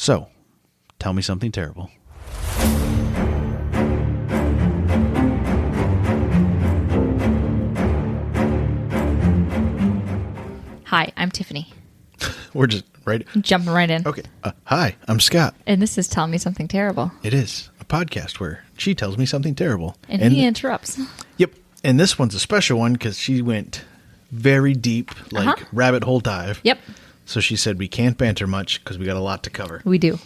So, tell me something terrible. Hi, I'm Tiffany. We're just right. Jumping right in. Okay. Hi, I'm Scott. And this is Tell Me Something Terrible. It is a podcast where she tells me something terrible. And he interrupts. Yep. And this one's a special one because she went very deep, like rabbit hole dive. Yep. So she said we can't banter much because we got a lot to cover. We do.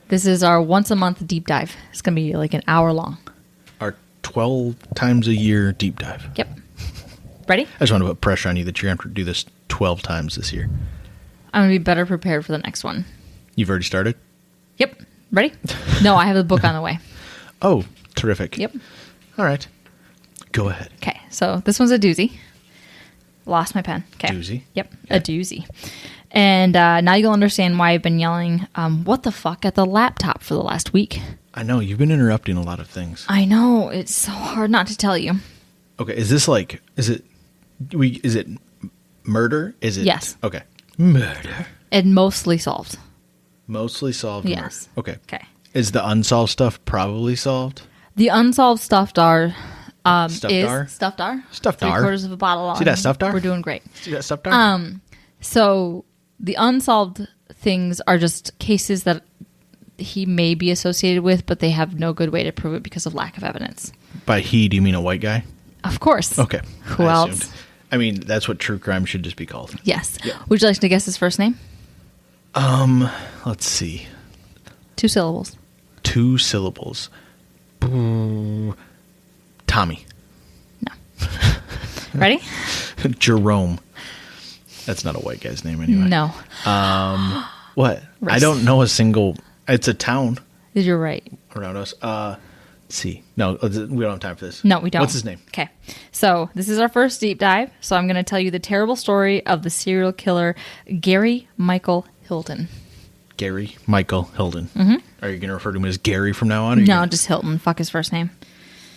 This is our once a month deep dive. It's going to be like an hour long. Our 12 times a year deep dive. Yep. Ready? I just want to put pressure on you that you're going to have to do this 12 times this year. I'm going to be better prepared for the next one. You've already started? Yep. Ready? No, I have the book on the way. Oh, terrific. Yep. All right. Go ahead. Okay. So this one's a doozy. Lost my pen. Okay. Doozy? Yep. Okay. A doozy. And now you'll understand why I've been yelling, what the fuck, at the laptop for the last week. I know. You've been interrupting a lot of things. I know. It's so hard not to tell you. Okay. Is this like, is it murder? Is it? Yes. Okay. Murder. And mostly solved. Mostly solved murder. Yes. Okay. Okay. Is the unsolved stuff probably solved? The unsolved stuffed R Stuffed is R? stuffed R. Stuffed R. 3/4 of a bottle. See that stuffed R? We're doing great. See that stuffed R? So the unsolved things are just cases that he may be associated with, but they have no good way to prove it because of lack of evidence. By he, do you mean a white guy? Of course. Okay. Who I else? assumed. I mean, that's what true crime should just be called. Yes. Yeah. Would you like to guess his first name? Let's see. 2 syllables. 2 syllables. Tommy. No. Ready? Jerome. That's not a white guy's name anyway. No. What? Rest. I don't know a single. It's a town You're right. around us. Let's see. No, we don't have time for this. No, we don't. What's his name? Okay. So this is our first deep dive. So I'm going to tell you the terrible story of the serial killer Gary Michael Hilton. Gary Michael Hilton. Mm-hmm. Are you going to refer to him as Gary from now on? No, just Hilton. Fuck his first name.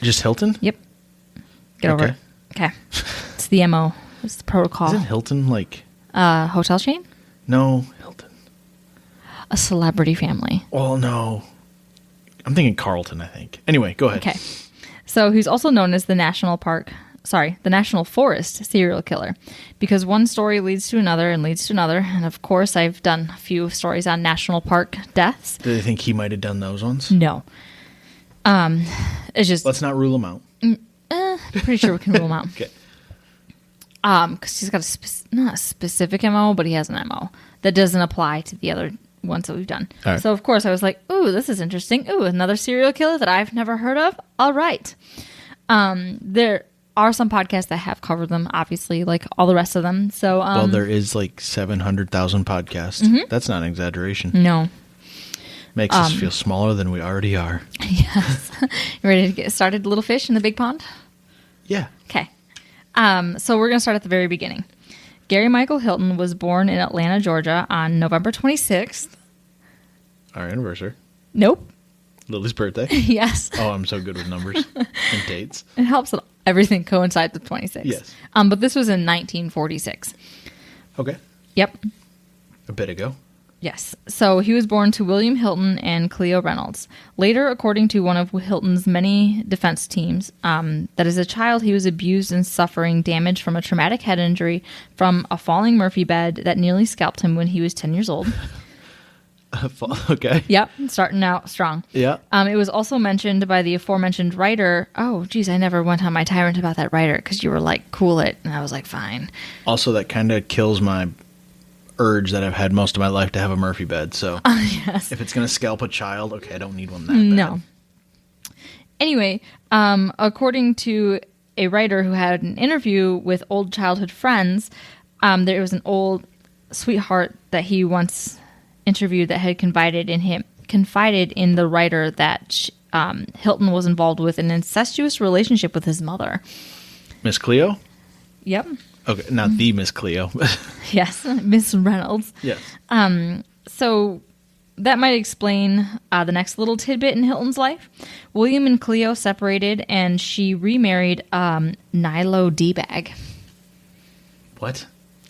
Just Hilton? Yep. Get over Okay. it. Okay. It's the MO. It's the protocol. Isn't Hilton like... Hotel chain? No, Hilton. A celebrity family. Oh, no. I'm thinking Carlton, I think. Anyway, go ahead. Okay. So he's also known as the National Forest serial killer because one story leads to another and leads to another. And of course, I've done a few stories on national park deaths. Do they think he might have done those ones? No. It's just... Let's not rule him out. pretty sure we can rule him out. Okay. Because he's got not a specific MO, but he has an MO that doesn't apply to the other ones that we've done. All right. So, of course, I was like, ooh, this is interesting. Ooh, another serial killer that I've never heard of. All right. There are some podcasts that have covered them, obviously, like all the rest of them. So, Well, there is like 700,000 podcasts. Mm-hmm. That's not an exaggeration. No. Makes us feel smaller than we already are. Yes. You ready to get started, little fish in the big pond? Yeah. Okay. So we're going to start at the very beginning. Gary Michael Hilton was born in Atlanta, Georgia on November 26th. Our anniversary. Nope. Lily's birthday. Yes. Oh, I'm so good with numbers and dates. It helps that everything coincides with 26. Yes. But this was in 1946. Okay. Yep. A bit ago. Yes. So he was born to William Hilton and Cleo Reynolds. Later, according to one of Hilton's many defense teams, that as a child he was abused and suffering damage from a traumatic head injury from a falling Murphy bed that nearly scalped him when he was 10 years old. Okay. Yep. Starting out strong. Yeah. It was also mentioned by the aforementioned writer. Oh, geez, I never went on my tyrant about that writer because you were like, cool it. And I was like, fine. Also, that kind of kills my urge that I've had most of my life to have a Murphy bed. So Yes. if it's going to scalp a child, okay, I don't need one that bad. No. Anyway, according to a writer who had an interview with old childhood friends, there was an old sweetheart that he once interviewed that had confided in the writer that Hilton was involved with an incestuous relationship with his mother. Miss Cleo? Yep. Okay, not the Miss Cleo. Yes, Miss Reynolds. Yes. So that might explain the next little tidbit in Hilton's life. William and Cleo separated, and she remarried Nilo D-Bag. What?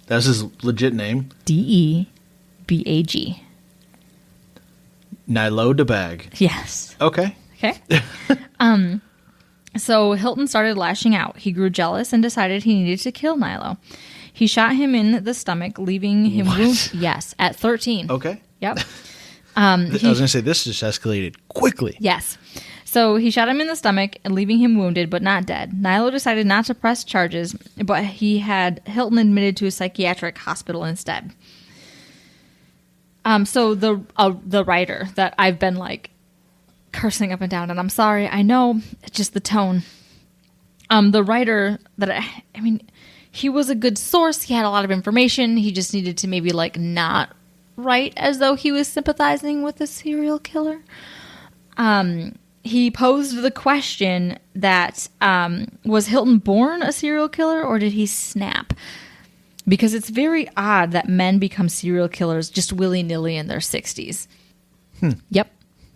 That's his legit name? D-E-B-A-G. Nilo de bag. Yes. Okay. Okay. So Hilton started lashing out. He grew jealous and decided he needed to kill Nilo. He shot him in the stomach, leaving him wounded. Yes, at 13. Okay. Yep. I was going to say, this just escalated quickly. Yes. So he shot him in the stomach, leaving him wounded but not dead. Nilo decided not to press charges, but he had Hilton admitted to a psychiatric hospital instead. So the writer that I've been like cursing up and down, and I'm sorry, I know, it's just the tone. The writer that I mean, he was a good source. He had a lot of information. He just needed to maybe like not write as though he was sympathizing with a serial killer. He posed the question that was Hilton born a serial killer or did he snap? Because it's very odd that men become serial killers just willy-nilly in their 60s. Yep.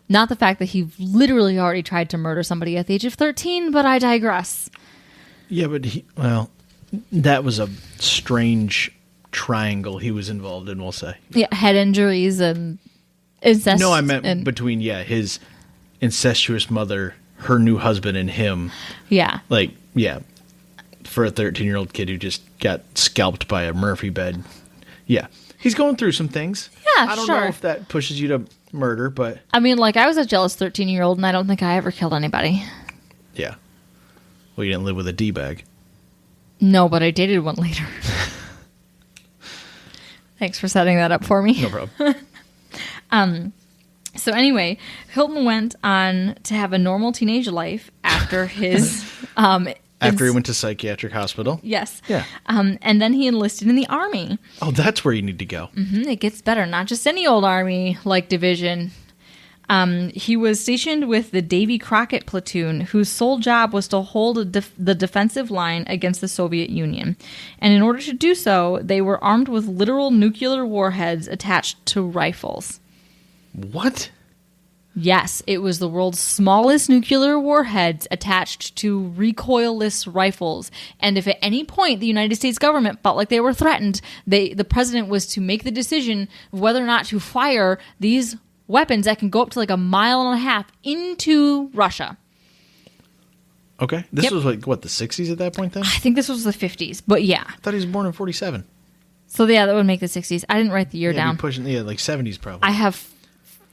Not the fact that he literally already tried to murder somebody at the age of 13, but I digress. Yeah, but that was a strange triangle he was involved in, we'll say. Yeah, head injuries and incest. No, I meant between, his incestuous mother, her new husband, and him. Yeah. Like, yeah, for a 13-year-old kid who just got scalped by a Murphy bed. Yeah. He's going through some things. Yeah, I don't know if that pushes you to murder, but... I mean, like, I was a jealous 13-year-old, and I don't think I ever killed anybody. Yeah. Well, you didn't live with a D-bag. No, but I dated one later. Thanks for setting that up for me. No problem. So anyway, Hilton went on to have a normal teenage life after his... After he went to psychiatric hospital? Yes. Yeah. And then he enlisted in the Army. Oh, that's where you need to go. It gets better. Not just any old Army, like division. He was stationed with the Davy Crockett platoon, whose sole job was to hold the defensive line against the Soviet Union. And in order to do so, they were armed with literal nuclear warheads attached to rifles. What? Yes, it was the world's smallest nuclear warheads attached to recoilless rifles. And if at any point the United States government felt like they were threatened, the president was to make the decision of whether or not to fire these weapons that can go up to like 1.5 miles into Russia. Okay. This was like, what, the 60s at that point then? I think this was the 50s, but yeah. I thought he was born in 47. So yeah, that would make the 60s. I didn't write the year down. Pushing, like 70s probably. I have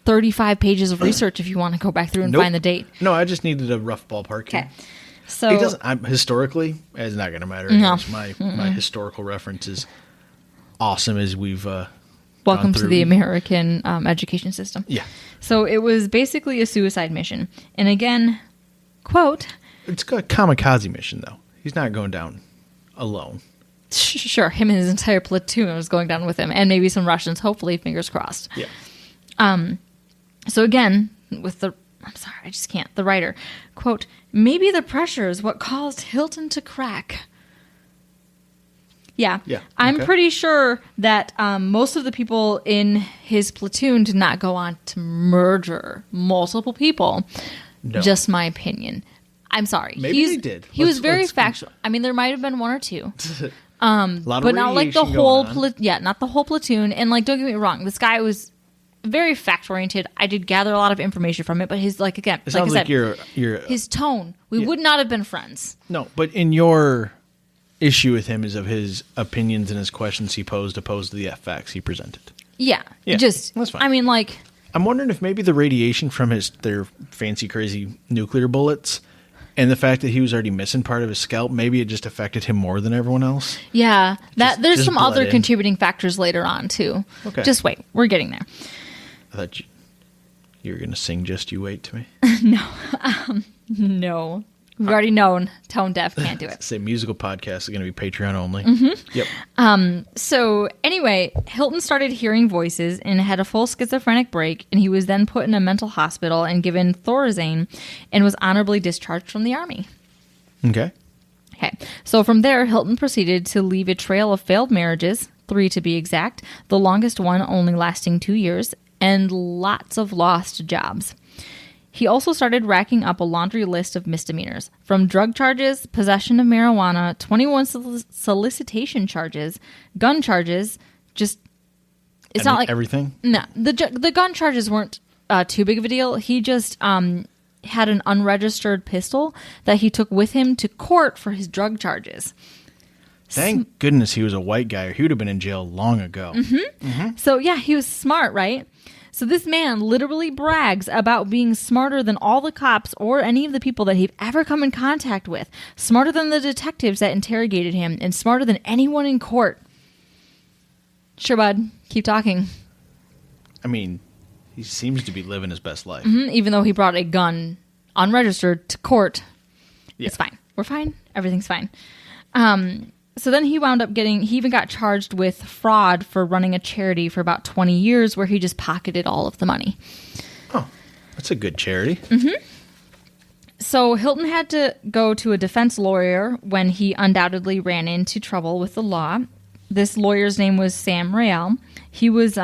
35 pages of research if you want to go back through and find the date. No, I just needed a rough ballpark. Okay. So it doesn't. Historically, it's not going to matter. No. My historical reference is awesome as we've. Welcome to the American education system. Yeah. So it was basically a suicide mission, and again, quote. It's a kamikaze mission, though. He's not going down alone. Sure, him and his entire platoon was going down with him, and maybe some Russians. Hopefully, fingers crossed. Yeah. So again, I'm sorry, I just can't. The writer, quote, maybe the pressure is what caused Hilton to crack. Yeah. I'm pretty sure that most of the people in his platoon did not go on to murder multiple people. No. Just my opinion. I'm sorry. Maybe they did. He was very factual. I mean, there might have been one or two. But not like the whole not the whole platoon. And like, don't get me wrong, this guy was very fact oriented. I did gather a lot of information from it, but his it sounds like you're his tone. We would not have been friends. No, but in your issue with him is of his opinions and his questions he posed opposed to the facts he presented. Yeah. Just that's fine. I mean, like, I'm wondering if maybe the radiation from their fancy crazy nuclear bullets and the fact that he was already missing part of his scalp, maybe it just affected him more than everyone else. Yeah, there's just some other in. contributing factors later on too. Okay. Just wait, we're getting there. I thought you were going to sing Just You Wait to me. No. We've already known tone deaf can't do it. Say musical podcast is going to be Patreon only. Mm-hmm. Yep. So anyway, Hilton started hearing voices and had a full schizophrenic break, and he was then put in a mental hospital and given Thorazine and was honorably discharged from the Army. Okay. So from there, Hilton proceeded to leave a trail of failed marriages, 3 to be exact, the longest one only lasting 2 years, and lots of lost jobs. He also started racking up a laundry list of misdemeanors, from drug charges, possession of marijuana, 21 solicitation charges, gun charges, not like... everything? No, the gun charges weren't too big of a deal. He just had an unregistered pistol that he took with him to court for his drug charges. Thank goodness he was a white guy, or he would have been in jail long ago. So, yeah, he was smart, right? So this man literally brags about being smarter than all the cops or any of the people that he'd ever come in contact with. Smarter than the detectives that interrogated him, and smarter than anyone in court. Sure, bud. Keep talking. I mean, he seems to be living his best life. Even though he brought a gun unregistered to court. Yeah. It's fine. We're fine. Everything's fine. So then he wound up he even got charged with fraud for running a charity for about 20 years where he just pocketed all of the money. Oh, that's a good charity. So Hilton had to go to a defense lawyer when he undoubtedly ran into trouble with the law. This lawyer's name was Sam Rael. He was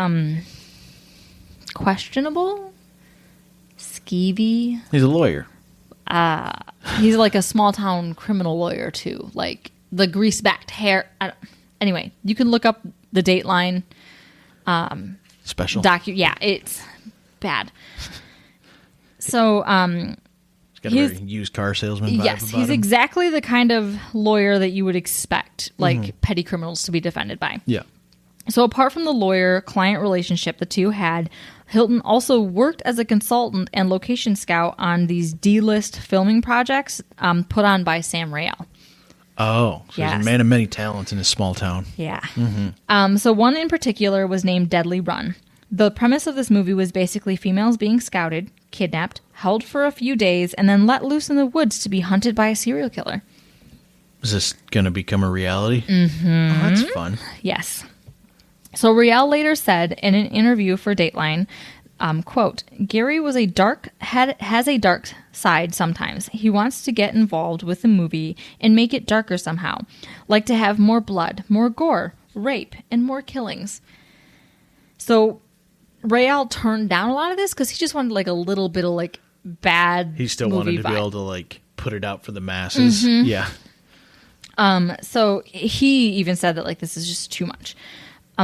questionable, skeevy. He's a lawyer. He's like a small town criminal lawyer too, like the grease-backed hair. Anyway, you can look up the Dateline Special. Yeah, it's bad. So He's got a very used car salesman vibe. Yes, about he's him. exactly the kind of lawyer that you would expect, like petty criminals to be defended by. Yeah. So apart from the lawyer-client relationship the two had, Hilton also worked as a consultant and location scout on these D-list filming projects put on by Sam Rael. Oh, so he's a man of many talents in his small town. Yeah. So one in particular was named Deadly Run. The premise of this movie was basically females being scouted, kidnapped, held for a few days, and then let loose in the woods to be hunted by a serial killer. Is this going to become a reality? Mm-hmm. Oh, that's fun. Yes. So Riel later said in an interview for Dateline, quote, Gary has a dark side sometimes. He wants to get involved with the movie and make it darker somehow. Like to have more blood, more gore, rape, and more killings. So Rael turned down a lot of this because he just wanted like a little bit of like bad He still movie wanted to vibe. be able to like put it out for the masses. Yeah. So he even said that like this is just too much.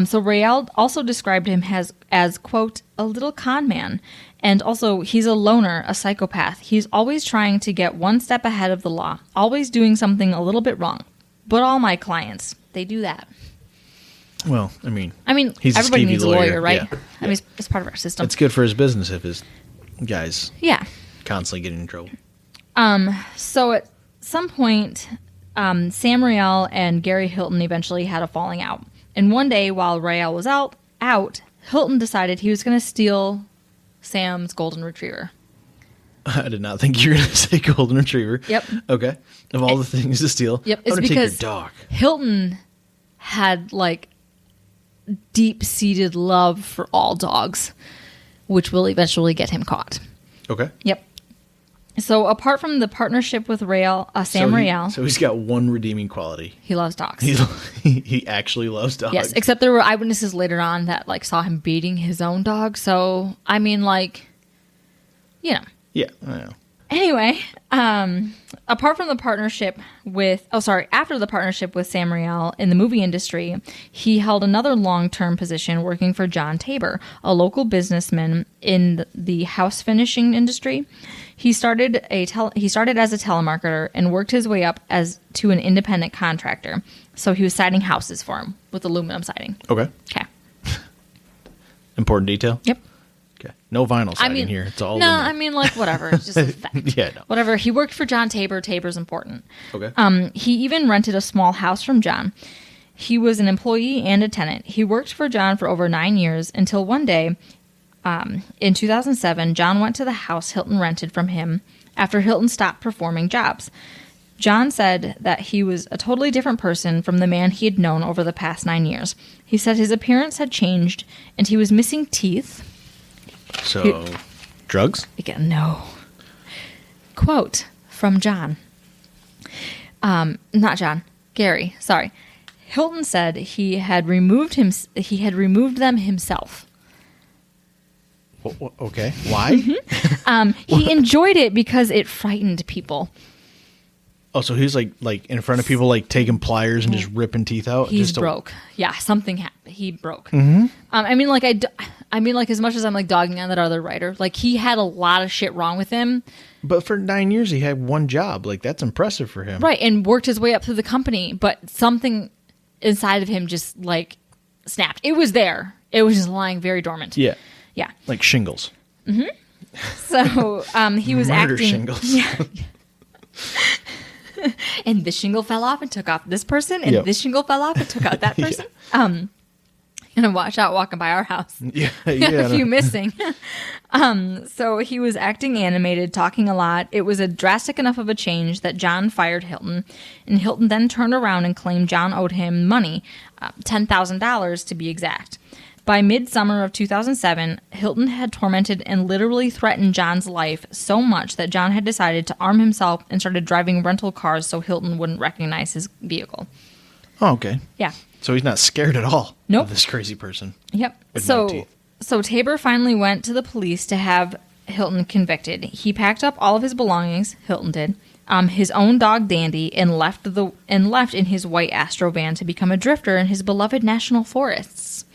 So Rael also described him as quote, a little con man. And also he's a loner, a psychopath. He's always trying to get one step ahead of the law, always doing something a little bit wrong. But all my clients, they do that. Well, I mean, he's everybody needs a lawyer, right? Yeah. I mean, it's part of our system. It's good for his business if his guy's constantly getting in trouble. So at some point, Sam Rael and Gary Hilton eventually had a falling out. And one day, while Rael was out, Hilton decided he was going to steal Sam's golden retriever. I did not think you were going to say golden retriever. Yep. Okay. Of all the things to steal, Yep. I'm It's going to take because your dog. Hilton had like deep-seated love for all dogs, which will eventually get him caught. Okay. Yep. So apart from the partnership with Sam Rael, So he's got one redeeming quality. he loves dogs. He actually loves dogs. Yes, except there were eyewitnesses later on that like saw him beating his own dog. So I mean, like, you know. Yeah, I know. Anyway, apart from the partnership after the partnership with Sam Rael in the movie industry, he held another long-term position working for John Tabor, a local businessman in the house finishing industry. He started as a telemarketer and worked his way up to an independent contractor. So he was siding houses for him with aluminum siding. Okay. Okay. Important detail? Yep. Okay. No vinyl siding here. It's all no. aluminum. I mean, like whatever. It's just a fact. Yeah, no. Whatever. He worked for John Tabor. Tabor's important. Okay. He even rented a small house from John. He was an employee and a tenant. He worked for John for over 9 years until one day, in 2007, John went to the house Hilton rented from him after Hilton stopped performing jobs. John said that he was a totally different person from the man he had known over the past 9 years. He said his appearance had changed and he was missing teeth. So, drugs? Again, no. Quote from John. Not John. Gary. Sorry. Hilton said he had removed them himself. Okay. Why? He enjoyed it because it frightened people. Oh, so he's like in front of people, like taking pliers and just ripping teeth out. He's just broke. Yeah, something happened. He broke. Mm-hmm. I mean, like I mean, like, as much as I'm, like, dogging on that other writer, like, he had a lot of shit wrong with him. But for 9 years, he had one job. Like, that's impressive for him. Right, and worked his way up through the company, but something inside of him just, like, snapped. It was there. It was just lying very dormant. Yeah. Yeah. Like shingles. So, he was Murder acting... shingles. Yeah. And this shingle fell off and took off this person, and this shingle fell off and took out that person. And watch out walking by our house. Yeah. A few missing. So he was acting animated, talking a lot. It was a drastic enough of a change that John fired Hilton, and Hilton then turned around and claimed John owed him money, $10,000 to be exact. By midsummer of 2007, Hilton had tormented and literally threatened John's life so much that John had decided to arm himself and started driving rental cars so Hilton wouldn't recognize his vehicle. Oh, okay. Yeah. So he's not scared at all Nope. of this crazy person. Yep. With no teeth. So Tabor finally went to the police to have Hilton convicted. He packed up all of his belongings, Hilton did, his own dog Dandy, and left in his white Astro van to become a drifter in his beloved national forests,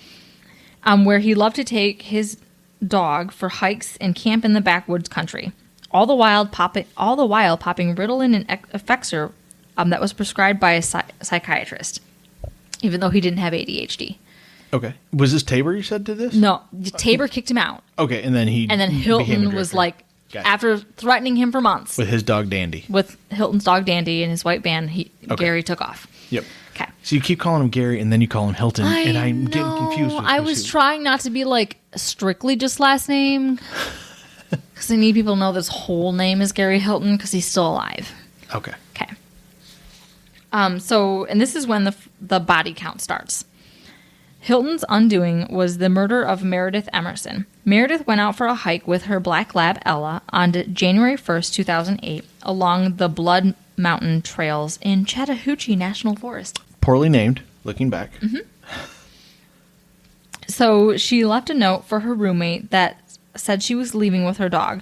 where he loved to take his dog for hikes and camp in the backwoods country. All the while popping Ritalin and Effexor that was prescribed by a psychiatrist, even though he didn't have ADHD. Okay. Was this Tabor you said did this? No, Tabor kicked him out. Okay, and then Hilton was like, Gotcha. after threatening him for months. With his dog Dandy. With Hilton's dog Dandy and his white van, Okay. Gary took off. Yep. Okay. So you keep calling him Gary and then you call him Hilton, and I'm getting confused. I was trying not to be like strictly just last name, because I need people to know this whole name is Gary Hilton because he's still alive. Okay. Okay. So, and this is when the body count starts. Hilton's undoing was the murder of Meredith Emerson. Meredith went out for a hike with her black lab, Ella, on January 1st, 2008, along the Blood Mountain trails in Chattahoochee National Forest. Poorly named, looking back. Mm-hmm. So she left a note for her roommate that said she was leaving with her dog.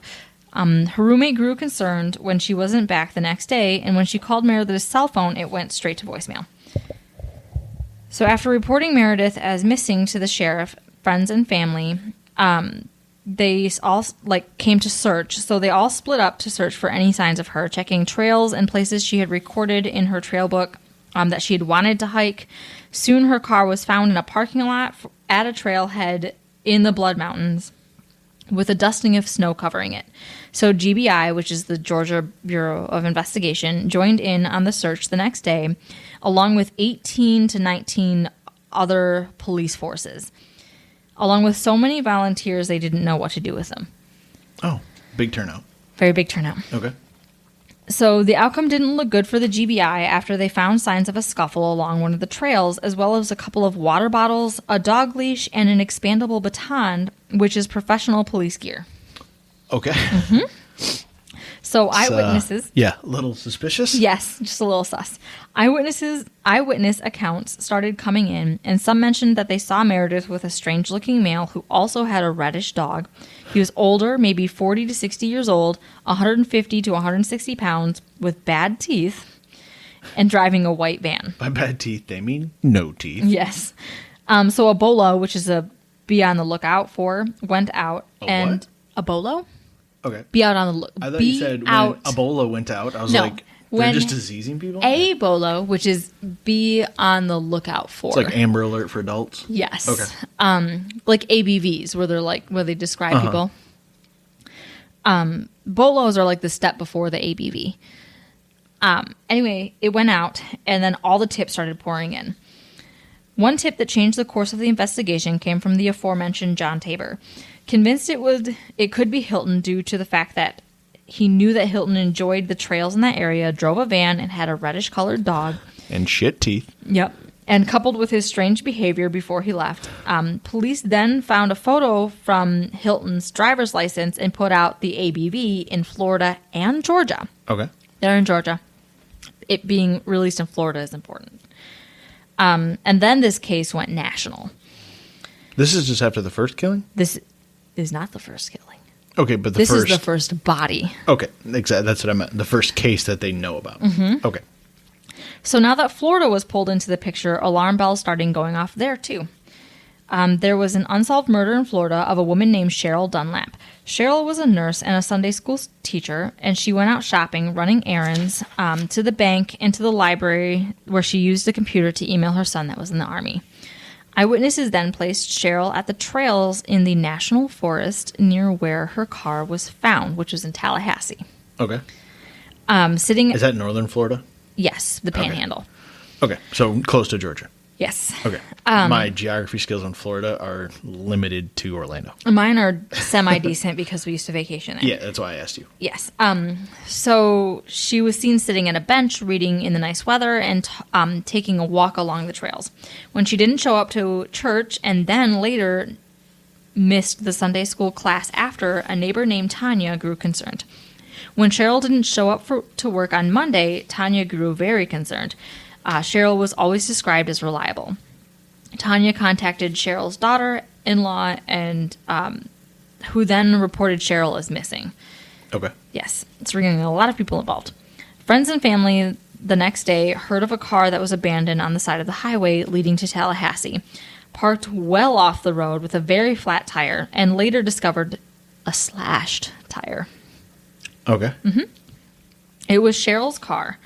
Her roommate grew concerned when she wasn't back the next day, and when she called Meredith's cell phone, it went straight to voicemail. So after reporting Meredith as missing to the sheriff, friends, and family, they all came to search. So they all split up to search for any signs of her, checking trails and places she had recorded in her trail book that she had wanted to hike. Soon her car was found in a parking lot at a trailhead in the Blood Mountains, with a dusting of snow covering it. So GBI, which is the Georgia Bureau of Investigation, joined in on the search the next day, along with 18 to 19 other police forces. Along with so many volunteers, they didn't know what to do with them. Oh, big turnout. Very big turnout. Okay. So the outcome didn't look good for the GBI after they found signs of a scuffle along one of the trails, as well as a couple of water bottles, a dog leash, and an expandable baton, which is professional police gear. Okay. Mm-hmm. So eyewitnesses... yeah, a little suspicious? Yes, just a little sus. Eyewitness accounts started coming in, and some mentioned that they saw Meredith with a strange-looking male who also had a reddish dog. He was older, maybe 40 to 60 years old, 150 to 160 pounds, with bad teeth, and driving a white van. By bad teeth, they mean no teeth. Yes. So a bolo, which is a be on the lookout for, went out. What? A bolo? Okay. Be out on the look. I thought you said when Ebola went out. I was like, they're just diseasing people? A bolo, which is be on the lookout for. It's like Amber Alert for adults? Yes. Okay. Like ABVs, where they describe people. Bolos are like the step before the ABV. Anyway, it went out, and then all the tips started pouring in. One tip that changed the course of the investigation came from the aforementioned John Tabor. Convinced it could be Hilton due to the fact that he knew that Hilton enjoyed the trails in that area, drove a van, and had a reddish-colored dog. And shit teeth. Yep. And coupled with his strange behavior before he left, police then found a photo from Hilton's driver's license and put out the ABV in Florida and Georgia. Okay. They're in Georgia. It being released in Florida is important. And then this case went national. This is just after the first killing? This is not the first killing. Okay, but this is the first body. Okay, exactly. That's what I meant. The first case that they know about. Mm-hmm. Okay. So now that Florida was pulled into the picture, alarm bells started going off there too. There was an unsolved murder in Florida of a woman named Cheryl Dunlap. Cheryl was a nurse and a Sunday school teacher, and she went out shopping, running errands, to the bank and to the library, where she used a computer to email her son that was in the Army. Eyewitnesses then placed Cheryl at the trails in the National Forest near where her car was found, which was in Tallahassee. Okay. Sitting... Is that northern Florida? Yes, the Panhandle. Okay, so close to Georgia. Yes. Okay. My geography skills in Florida are limited to Orlando. Mine are semi-decent because we used to vacation there. Yeah, that's why I asked you. Yes. So she was seen sitting at a bench, reading in the nice weather, and taking a walk along the trails. When she didn't show up to church and then later missed the Sunday school class after, a neighbor named Tanya grew concerned. When Cheryl didn't show up to work on Monday, Tanya grew very concerned. Cheryl was always described as reliable. Tanya contacted Cheryl's daughter-in-law, and who then reported Cheryl as missing. Okay. Yes, it's bringing a lot of people involved. Friends and family the next day heard of a car that was abandoned on the side of the highway leading to Tallahassee, parked well off the road with a very flat tire, and later discovered a slashed tire. Okay. Mm-hmm. It was Cheryl's car.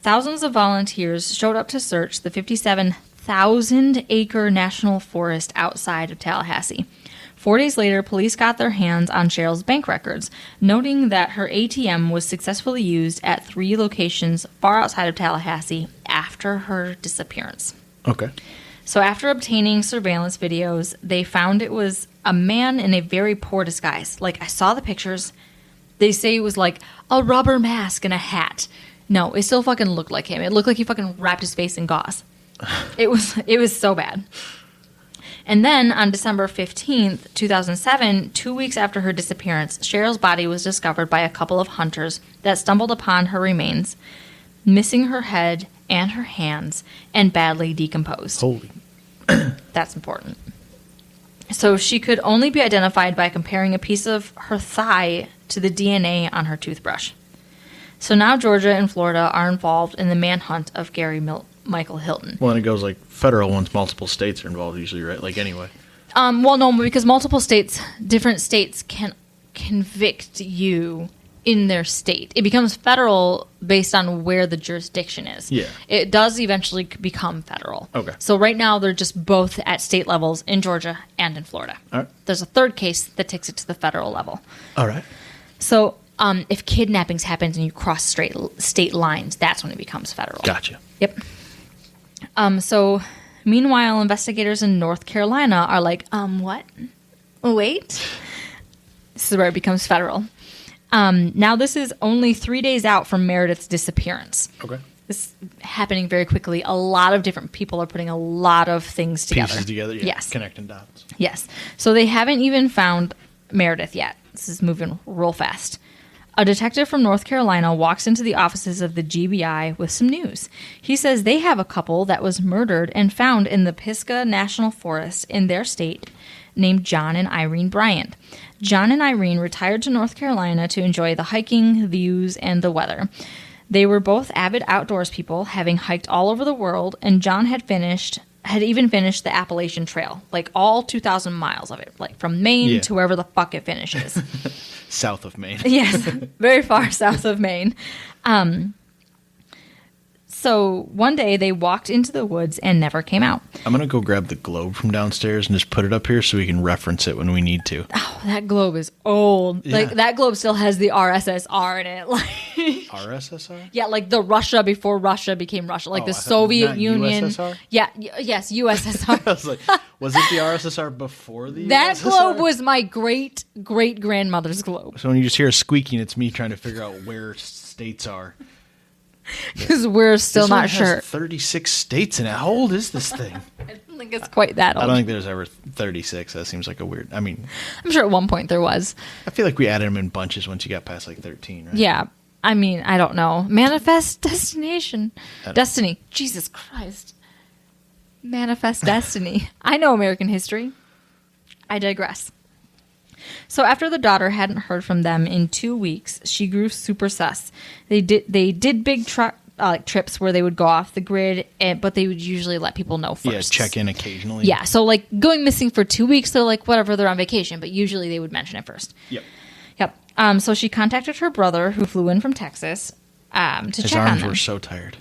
Thousands of volunteers showed up to search the 57,000-acre national forest outside of Tallahassee. 4 days later, police got their hands on Cheryl's bank records, noting that her ATM was successfully used at 3 locations far outside of Tallahassee after her disappearance. Okay. So after obtaining surveillance videos, they found it was a man in a very poor disguise. Like, I saw the pictures. They say it was like a rubber mask and a hat. No, it still fucking looked like him. It looked like he fucking wrapped his face in gauze. It was so bad. And then on December 15th, 2007, 2 weeks after her disappearance, Cheryl's body was discovered by a couple of hunters that stumbled upon her remains, missing her head and her hands, and badly decomposed. Holy. That's important. So she could only be identified by comparing a piece of her thigh to the DNA on her toothbrush. So now Georgia and Florida are involved in the manhunt of Michael Hilton. Well, and it goes like federal ones, multiple states are involved usually, right? Like anyway. Well, no, because different states can convict you in their state. It becomes federal based on where the jurisdiction is. Yeah. It does eventually become federal. Okay. So right now they're just both at state levels in Georgia and in Florida. All right. There's a third case that takes it to the federal level. All right. So if kidnappings happens and you cross state lines, that's when it becomes federal. Gotcha. Yep. So meanwhile, investigators in North Carolina are like, what? Wait. This is where it becomes federal. Now this is only 3 days out from Meredith's disappearance. Okay. This is happening very quickly. A lot of different people are putting a lot of things together. Pieces together, yeah. Yes. Connecting dots. Yes. So they haven't even found Meredith yet. This is moving real fast. A detective from North Carolina walks into the offices of the GBI with some news. He says they have a couple that was murdered and found in the Pisgah National Forest in their state named John and Irene Bryant. John and Irene retired to North Carolina to enjoy the hiking, views, and the weather. They were both avid outdoors people, having hiked all over the world, and John had even finished the Appalachian Trail, like all 2,000 miles of it, like from Maine to wherever the fuck it finishes. South of Maine. Yes, very far south of Maine. So one day they walked into the woods and never came out. I'm going to go grab the globe from downstairs and just put it up here so we can reference it when we need to. Oh, that globe is old. Yeah. Like, that globe still has the RSSR in it. Like, RSSR? yeah, like the Russia before Russia became Russia. Like the Soviet not Union. USSR? Yeah, yes, USSR. I was like, was it the RSSR before the That USSR? globe was my great-great-grandmother's globe. So when you just hear a squeaking, it's me trying to figure out where states are. Because we're still This one not has sure. 36 states in it. How old is this thing? I don't think it's quite that old. I don't think there's ever 36. That seems like a weird... I mean, I'm sure at one point there was. I feel like we added them in bunches once you got past like 13, right? Yeah. I mean, I don't know. Manifest destination. Destiny. Jesus Christ. Manifest destiny. I know American history. I digress. So after the daughter hadn't heard from them in 2 weeks, she grew super sus. They did big like trips where they would go off the grid, but they would usually let people know first. Yeah, check in occasionally. Yeah, so like going missing for 2 weeks, so like whatever, they're on vacation, but usually they would mention it first. Yep. Yep. So she contacted her brother, who flew in from Texas, to check on them. His arms were so tired.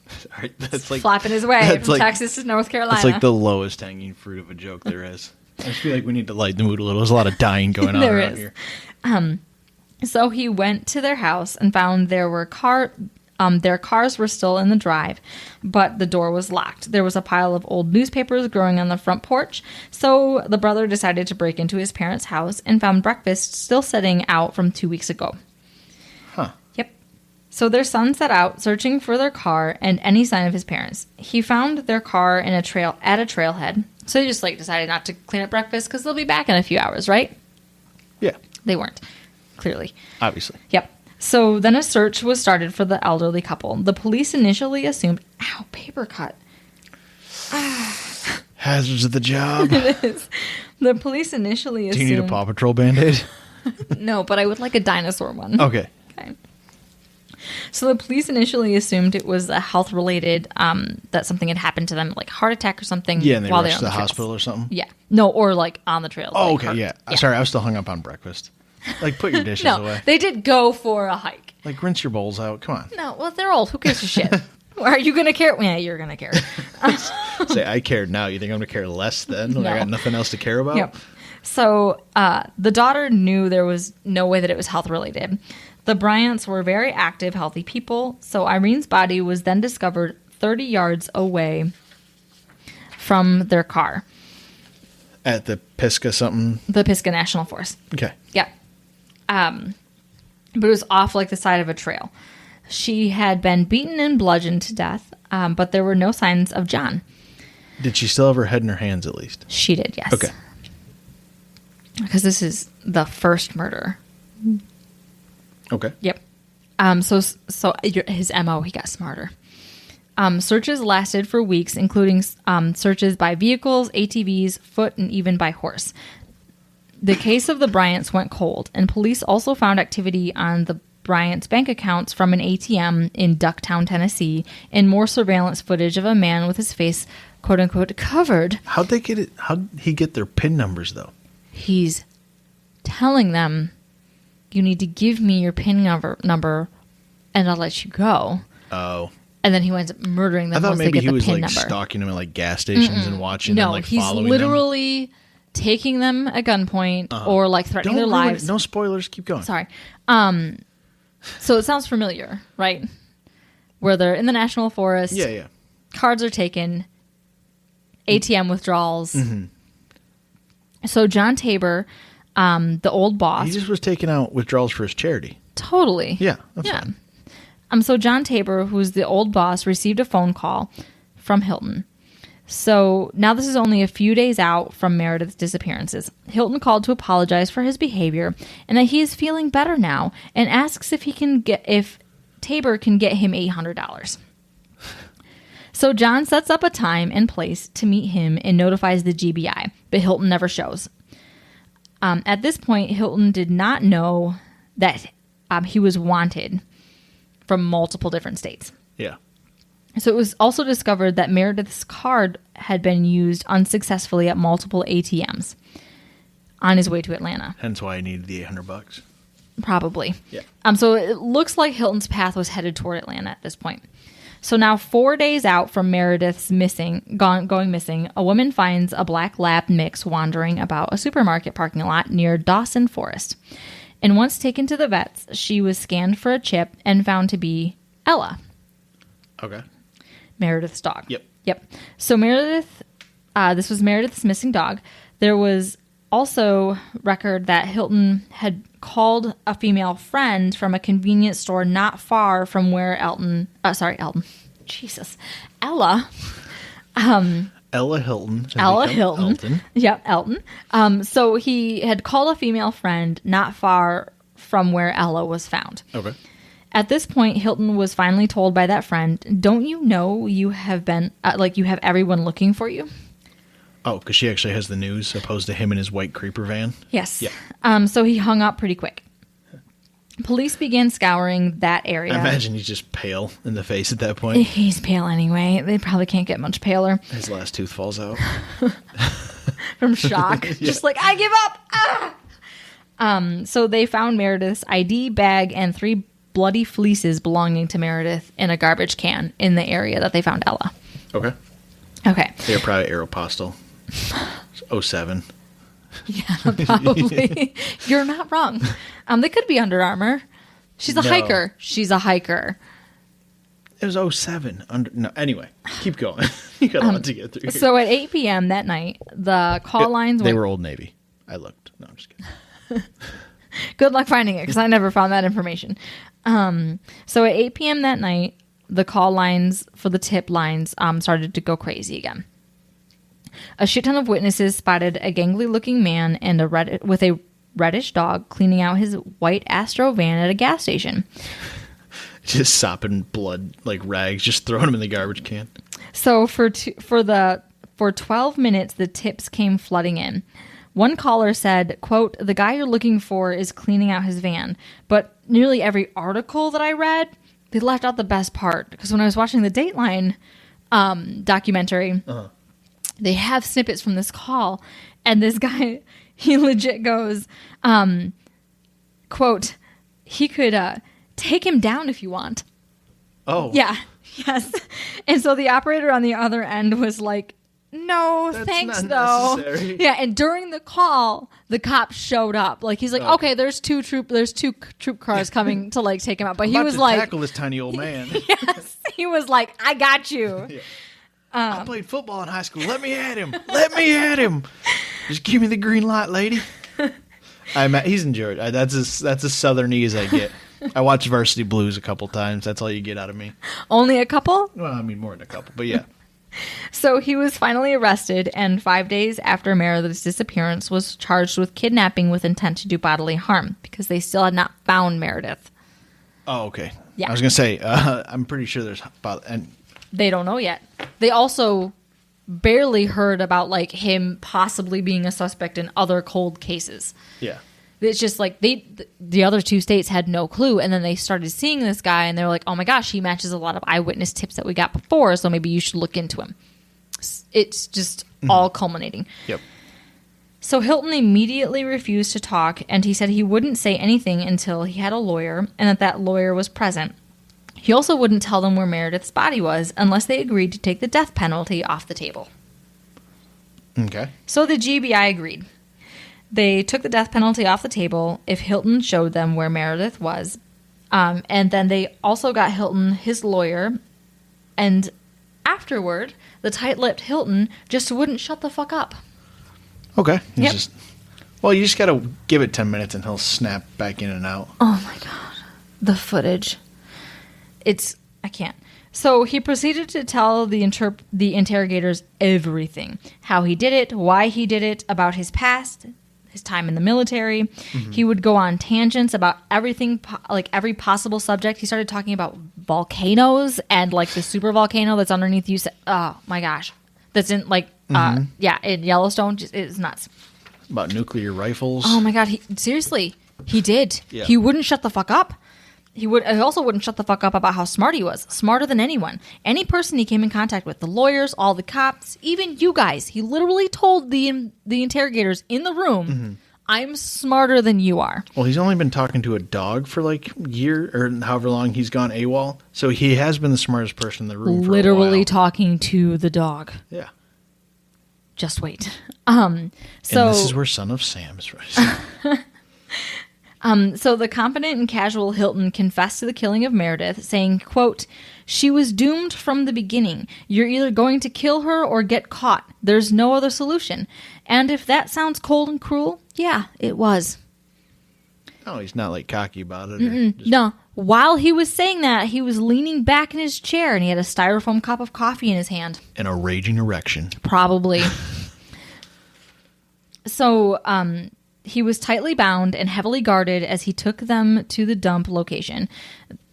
Sorry, that's like flapping his way from like, Texas to North Carolina. It's like the lowest hanging fruit of a joke there is. I just feel like we need to lighten the mood a little. There's a lot of dying going on around here. So he went to their house and found their cars were still in the drive, but the door was locked. There was a pile of old newspapers growing on the front porch. So the brother decided to break into his parents' house and found breakfast still sitting out from 2 weeks ago. Huh. Yep. So their son set out searching for their car and any sign of his parents. He found their car at a trailhead. So they just decided not to clean up breakfast because they'll be back in a few hours, right? Yeah. They weren't, clearly. Obviously. Yep. So then a search was started for the elderly couple. The police initially assumed, paper cut. Hazards of the job. It is. The police initially assumed... Do you need a Paw Patrol Band-Aid? No, but I would like a dinosaur one. Okay. So the police initially assumed it was a health-related, that something had happened to them, like heart attack or something. Yeah, and they while rushed to the trails. hospital or something? Yeah. No, or on the trails. Oh, okay, yeah. Sorry, I was still hung up on breakfast. Put your dishes away. They did go for a hike. Rinse your bowls out. Come on. No, well, they're old. Who gives a shit? Are you going to care? Yeah, you're going to care. Say, I cared now. You think I'm going to care less then when I got nothing else to care about? Yep. So the daughter knew there was no way that it was health-related. The Bryants were very active, healthy people, so Irene's body was then discovered 30 yards away from their car. At the Pisgah something? The Pisgah National Forest. Okay. Yeah. But it was off the side of a trail. She had been beaten and bludgeoned to death, but there were no signs of John. Did she still have her head in her hands at least? She did, yes. Okay. Because this is the first murder. Okay. Yep. So his MO, he got smarter. Searches lasted for weeks, including searches by vehicles, ATVs, foot, and even by horse. The case of the Bryants went cold, and police also found activity on the Bryants' bank accounts from an ATM in Ducktown, Tennessee, and more surveillance footage of a man with his face, quote unquote, covered. How'd he get their PIN numbers though? He's telling them, you need to give me your PIN number and I'll let you go. Oh. And then he winds up murdering them once they get the PIN number. I thought maybe he was stalking them at gas stations and watching them, following them. No, he's literally taking them at gunpoint or threatening their lives. No spoilers. Keep going. Sorry. So it sounds familiar, right? Where they're in the national forest. Yeah, yeah. Cards are taken. ATM withdrawals. Mm-hmm. So John Tabor, the old boss. He just was taking out withdrawals for his charity. Totally. Yeah. That's fine. So John Tabor, who's the old boss, received a phone call from Hilton. So now this is only a few days out from Meredith's disappearances. Hilton called to apologize for his behavior and that he is feeling better now, and asks if Tabor can get him $800. So John sets up a time and place to meet him and notifies the GBI, but Hilton never shows. At this point, Hilton did not know that he was wanted from multiple different states. Yeah. So it was also discovered that Meredith's card had been used unsuccessfully at multiple ATMs on his way to Atlanta. Hence why I needed the $800. Probably. Yeah. So it looks like Hilton's path was headed toward Atlanta at this point. So now 4 days out from Meredith's going missing, a woman finds a black lab mix wandering about a supermarket parking lot near Dawson Forest. And once taken to the vets, she was scanned for a chip and found to be Ella. Okay. Meredith's dog. Yep. So Meredith, this was Meredith's missing dog. There was also record that Hilton had called a female friend from a convenience store not far from where Ella. Ella Hilton. Ella Hilton. Yep, Elton. So he had called a female friend not far from where Ella was found. Okay. At this point, Hilton was finally told by that friend, "Don't you know you have been you have everyone looking for you?" Oh, because she actually has the news, opposed to him in his white creeper van. Yes. Yeah. So he hung up pretty quick. Police began scouring that area. I imagine he's just pale in the face at that point. He's pale anyway. They probably can't get much paler. His last tooth falls out. From shock. Yeah. Just like, I give up! Ah! So they found Meredith's ID bag and 3 bloody fleeces belonging to Meredith in a garbage can in the area that they found Ella. Okay. Okay. They were probably Aeropostale. 07. Yeah, probably. You're not wrong. They could be Under Armour. She's a hiker. She's a hiker. It was 07. No, anyway, keep going. You got a lot to get through here. So at 8 p.m. that night, the call lines They were Old Navy. I looked. No, I'm just kidding. Good luck finding it, because I never found that information. So at 8 p.m. that night, the call lines for the tip lines started to go crazy again. A shit ton of witnesses spotted a gangly-looking man and with a reddish dog cleaning out his white Astro van at a gas station. Just sopping blood like rags, just throwing them in the garbage can. So for 12 minutes, the tips came flooding in. One caller said, quote, "The guy you're looking for is cleaning out his van." But nearly every article that I read, they left out the best part. Because when I was watching the Dateline documentary, they have snippets from this call. And this guy, he legit goes, quote, "He could take him down if you want." Oh. Yeah. Yes. And so the operator on the other end was like, "No, That's thanks, not though." necessary. Yeah, and during the call, the cops showed up. Like, he's like, "Okay, there's two troop cars coming to like take him out." But he I'm about was to like, tackle this tiny old man. "Yes," he was like, "I got you." Yeah. I played football in high school. Let me at him. Let me at him. Just give me the green light, lady. He's enjoyed. That's as southerny as I get. I watched Varsity Blues a couple times. That's all you get out of me. Only a couple? Well, I mean more than a couple, but yeah. So he was finally arrested, and 5 days after Meredith's disappearance was charged with kidnapping with intent to do bodily harm, because they still had not found Meredith. Oh, okay. Yeah. I was gonna say I'm pretty sure there's and They don't know yet. They also barely heard about like him possibly being a suspect in other cold cases. yeah. It's just like the other 2 states had no clue, and then they started seeing this guy, and they were like, "Oh my gosh, he matches a lot of eyewitness tips that we got before, so maybe you should look into him." It's just all culminating. Yep. So Hilton immediately refused to talk, and he said he wouldn't say anything until he had a lawyer, and that lawyer was present. He also wouldn't tell them where Meredith's body was unless they agreed to take the death penalty off the table. Okay. So the GBI agreed. They took the death penalty off the table if Hilton showed them where Meredith was. And then they also got Hilton his lawyer. And afterward, the tight-lipped Hilton just wouldn't shut the fuck up. Okay. Yep. You just got to give it 10 minutes and he'll snap back in and out. Oh my God. The footage. I can't. So he proceeded to tell the interrogators everything. How he did it, why he did it, about his past, his time in the military. Mm-hmm. He would go on tangents about everything, like every possible subject. He started talking about volcanoes and like the super volcano that's underneath you. Oh my gosh. That's in like, in Yellowstone. It's nuts. About nuclear rifles. Oh my God. Seriously, he did. Yeah. He wouldn't shut the fuck up. He also wouldn't shut the fuck up about how smart he was. Smarter than anyone. Any person he came in contact with. The lawyers, all the cops, even you guys. He literally told the interrogators in the room, "I'm smarter than you are." Well, he's only been talking to a dog for like a year or however long he's gone AWOL. So he has been the smartest person in the room for literally a while. Talking to the dog. Yeah. Just wait. So and this is where Son of Sam's right. So the confident and casual Hilton confessed to the killing of Meredith, saying, quote, "She was doomed from the beginning. You're either going to kill her or get caught. There's no other solution. And if that sounds cold and cruel, yeah, it was." Oh, he's not like cocky about it. No. While he was saying that, he was leaning back in his chair and he had a styrofoam cup of coffee in his hand. And a raging erection. Probably. So, he was tightly bound and heavily guarded as he took them to the dump location.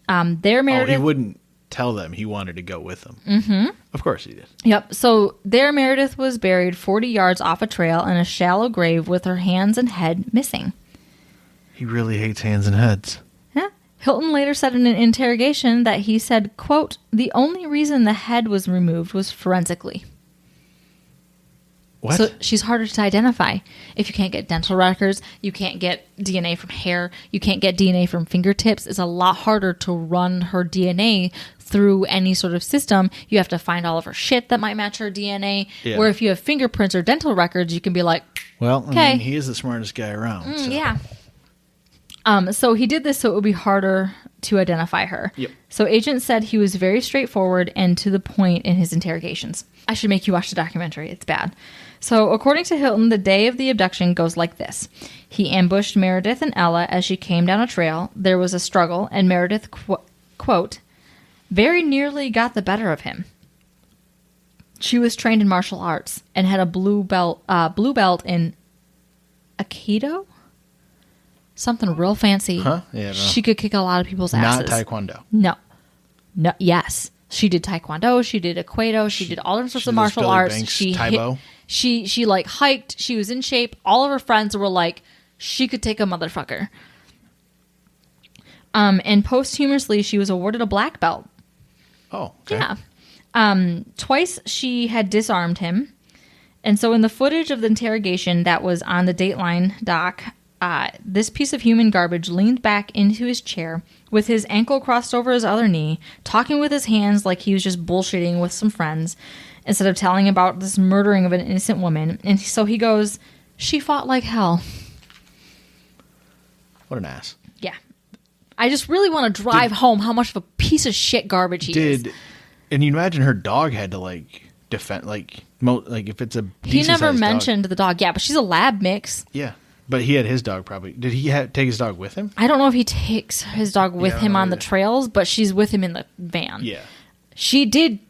Meredith... he wouldn't tell them he wanted to go with them. Mm-hmm. Of course he did. Yep. So there Meredith was buried 40 yards off a trail in a shallow grave with her hands and head missing. He really hates hands and heads. Yeah, Hilton later said in an interrogation that he said, quote, "The only reason the head was removed was forensically." What? So she's harder to identify. If you can't get dental records, you can't get DNA from hair, you can't get DNA from fingertips. It's a lot harder to run her DNA through any sort of system. You have to find all of her shit that might match her DNA. Yeah. Where if you have fingerprints or dental records, you can be like, well, I okay. mean, he is the smartest guy around. So. Yeah. So he did this so it would be harder to identify her. Yep. So agent said he was very straightforward and to the point in his interrogations. I should make you watch the documentary. It's bad. So according to Hilton, the day of the abduction goes like this. He ambushed Meredith and Ella as she came down a trail. There was a struggle, and Meredith, quote, very nearly got the better of him. She was trained in martial arts and had a blue belt in Aikido? Something real fancy. Huh? Yeah, no. She could kick a lot of people's asses. Not Taekwondo. No. Yes. She did Taekwondo. She did Aikido. She did all different sorts of martial arts. Banks, she Taibo. She like hiked. She was in shape. All of her friends were like, she could take a motherfucker. And posthumously, she was awarded a black belt. Oh, okay. Yeah. Twice she had disarmed him. And so in the footage of the interrogation that was on the Dateline doc, this piece of human garbage leaned back into his chair with his ankle crossed over his other knee, talking with his hands like he was just bullshitting with some friends instead of telling about this murdering of an innocent woman. And so he goes, she fought like hell. What an ass. Yeah. I just really want to drive home how much of a piece of shit garbage he is. And you imagine her dog had to like defend, like if it's a He never decent-sized mentioned dog. the dog. Yeah, but she's a lab mix. Yeah. But he had his dog probably. Did he take his dog with him? I don't know if he takes his dog with him on the trails, but she's with him in the van. Yeah. He did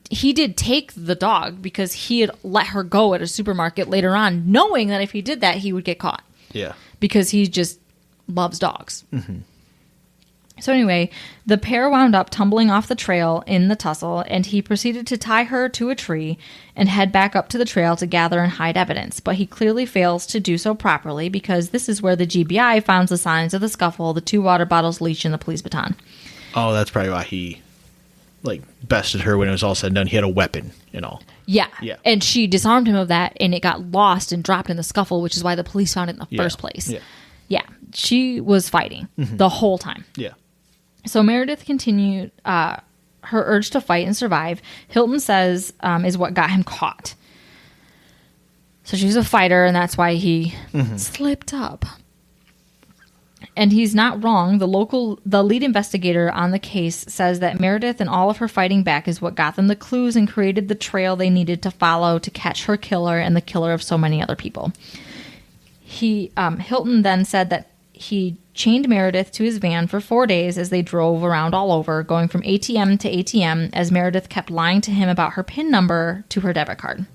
take the dog because he had let her go at a supermarket later on, knowing that if he did that, he would get caught. Yeah. Because he just loves dogs. Mm-hmm. So anyway, the pair wound up tumbling off the trail in the tussle, and he proceeded to tie her to a tree and head back up to the trail to gather and hide evidence. But he clearly fails to do so properly because this is where the GBI finds the signs of the scuffle, the 2 water bottles, leash, and the police baton. Oh, that's probably why he bested her when it was all said and done. He had a weapon and all. Yeah. Yeah. And she disarmed him of that, and it got lost and dropped in the scuffle, which is why the police found it in the first place. Yeah. Yeah. She was fighting the whole time. Yeah. So Meredith continued her urge to fight and survive. Hilton says is what got him caught. So she was a fighter, and that's why he slipped up. And he's not wrong. The lead investigator on the case says that Meredith and all of her fighting back is what got them the clues and created the trail they needed to follow to catch her killer and the killer of so many other people. Hilton then said that he chained Meredith to his van for 4 days as they drove around all over, going from ATM to ATM as Meredith kept lying to him about her PIN number to her debit card.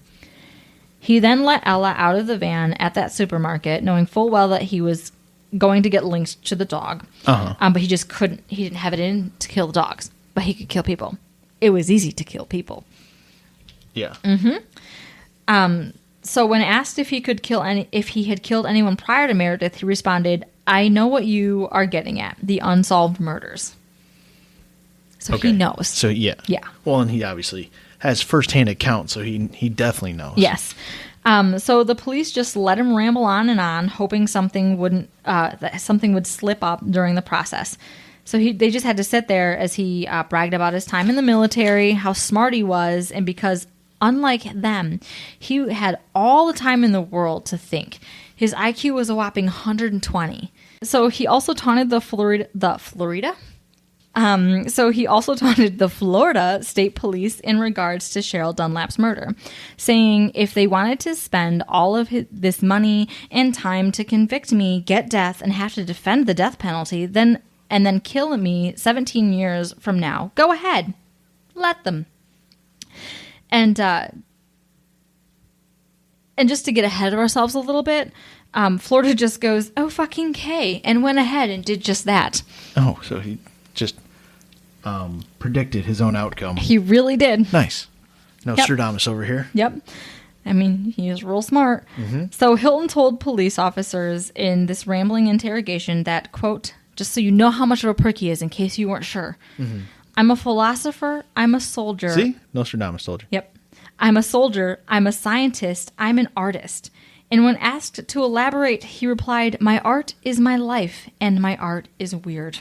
He then let Ella out of the van at that supermarket, knowing full well that he was going to get linked to the dog. But he just couldn't. He didn't have it in to kill the dogs, but he could kill people. It was easy to kill people. Yeah. So when asked if he had killed anyone prior to Meredith, he responded, "I know what you are getting at, the unsolved murders." So he knows. So yeah. Yeah. Well, and he obviously has firsthand account, so he definitely knows. Yes. So the police just let him ramble on and on, hoping something would slip up during the process. So they just had to sit there as he bragged about his time in the military, how smart he was, and because unlike them, he had all the time in the world to think. His IQ was a whopping 120. So he also taunted the Florida State Police in regards to Cheryl Dunlap's murder, saying if they wanted to spend all of this money and time to convict me, get death, and have to defend the death penalty, then kill me 17 years from now, go ahead, let them. And just to get ahead of ourselves a little bit, Florida just goes, "Oh, fucking K," and went ahead and did just that. Oh, so he just predicted his own outcome. He really did. Nice. Nostradamus over here. Yep. I mean, he is real smart. So Hilton told police officers in this rambling interrogation that, quote, just so you know how much of a prick he is in case you weren't sure. Mm-hmm. I'm a philosopher. I'm a soldier. See? Nostradamus told you. Yep. I'm a soldier. I'm a scientist. I'm an artist. And when asked to elaborate, he replied, my art is my life, and my art is weird.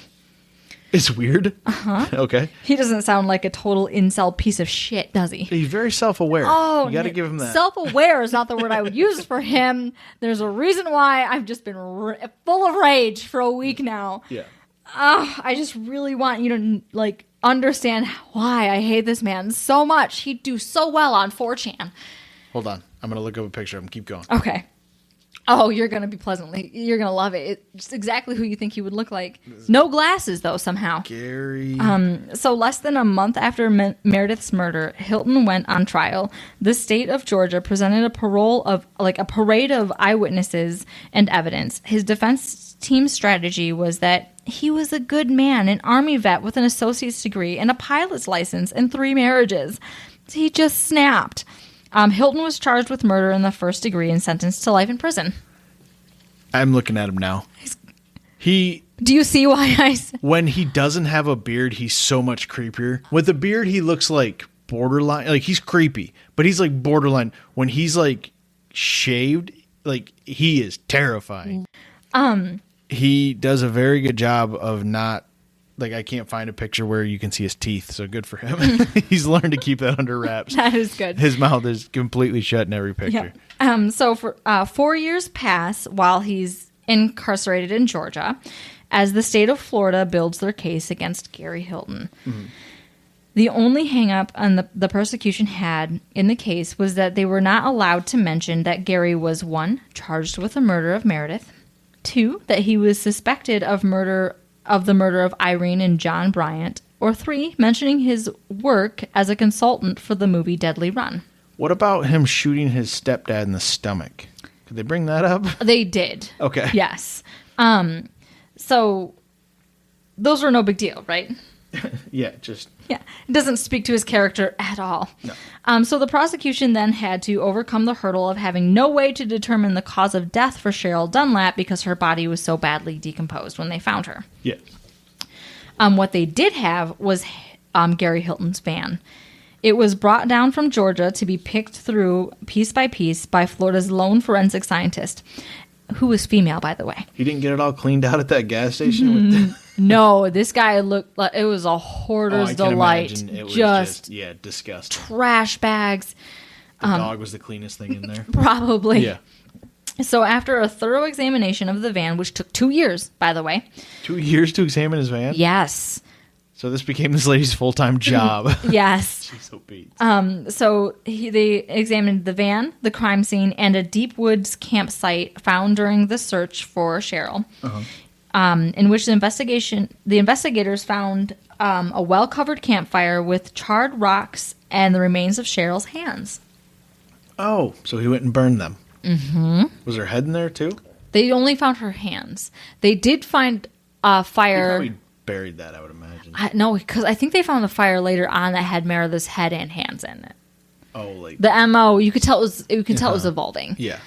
It's weird? Uh-huh. Okay. He doesn't sound like a total incel piece of shit, does he? He's very self-aware. Oh, you got to give him that. Self-aware is not the word I would use for him. There's a reason why I've just been full of rage for a week now. Yeah. I just really want you to, like, understand why I hate this man so much. He'd do so well on 4chan. Hold on. I'm going to look up a picture of him. Keep going. Okay. Oh, you're going to be you're going to love it. It's exactly who you think he would look like. No glasses, though, somehow. Gary. So less than a month after Meredith's murder, Hilton went on trial. The state of Georgia presented a parade of eyewitnesses and evidence. His defense team's strategy was that he was a good man, an Army vet with an associate's degree and a pilot's license and 3 marriages. He just snapped. Hilton was charged with murder in the first degree and sentenced to life in prison. I'm looking at him now. Do you see why when he doesn't have a beard, he's so much creepier. With a beard, he looks like borderline. Like, he's creepy, but he's like borderline. When he's like shaved, like, he is terrifying. He does a very good job of not, like, I can't find a picture where you can see his teeth, so good for him. He's learned to keep that under wraps. That is good. His mouth is completely shut in every picture. Yeah. So for 4 years pass while he's incarcerated in Georgia as the state of Florida builds their case against Gary Hilton. Mm-hmm. The only hang-up on the prosecution had in the case was that they were not allowed to mention that Gary was, 1, charged with the murder of Meredith, 2, that he was suspected of the murder of Irene and John Bryant, or 3, mentioning his work as a consultant for the movie Deadly Run. What about him shooting his stepdad in the stomach? Could they bring that up? They did. Okay. Yes. So those are no big deal, right? Yeah. It doesn't speak to his character at all. No. So the prosecution then had to overcome the hurdle of having no way to determine the cause of death for Cheryl Dunlap because her body was so badly decomposed when they found her. Yeah. What they did have was Gary Hilton's van. It was brought down from Georgia to be picked through piece by piece by Florida's lone forensic scientist, who was female, by the way. He didn't get it all cleaned out at that gas station? No, this guy looked like it was a hoarder's delight. It was just disgusting. Trash bags. The dog was the cleanest thing in there. Probably. Yeah. So after a thorough examination of the van, which took 2 years, by the way. 2 years to examine his van? Yes. So this became this lady's full-time job. Yes. She's so beat. So they examined the van, the crime scene, and a deep woods campsite found during the search for Cheryl. Uh-huh. In which the investigators found a well-covered campfire with charred rocks and the remains of Cheryl's hands. Oh, so he went and burned them. Mm-hmm. Was her head in there too? They only found her hands. They did find a fire. He probably buried that, I would imagine. No, because I think they found a fire later on that had Meredith's head and hands in it. Oh, like the MO. You could tell it was. You could tell it was evolving. Yeah.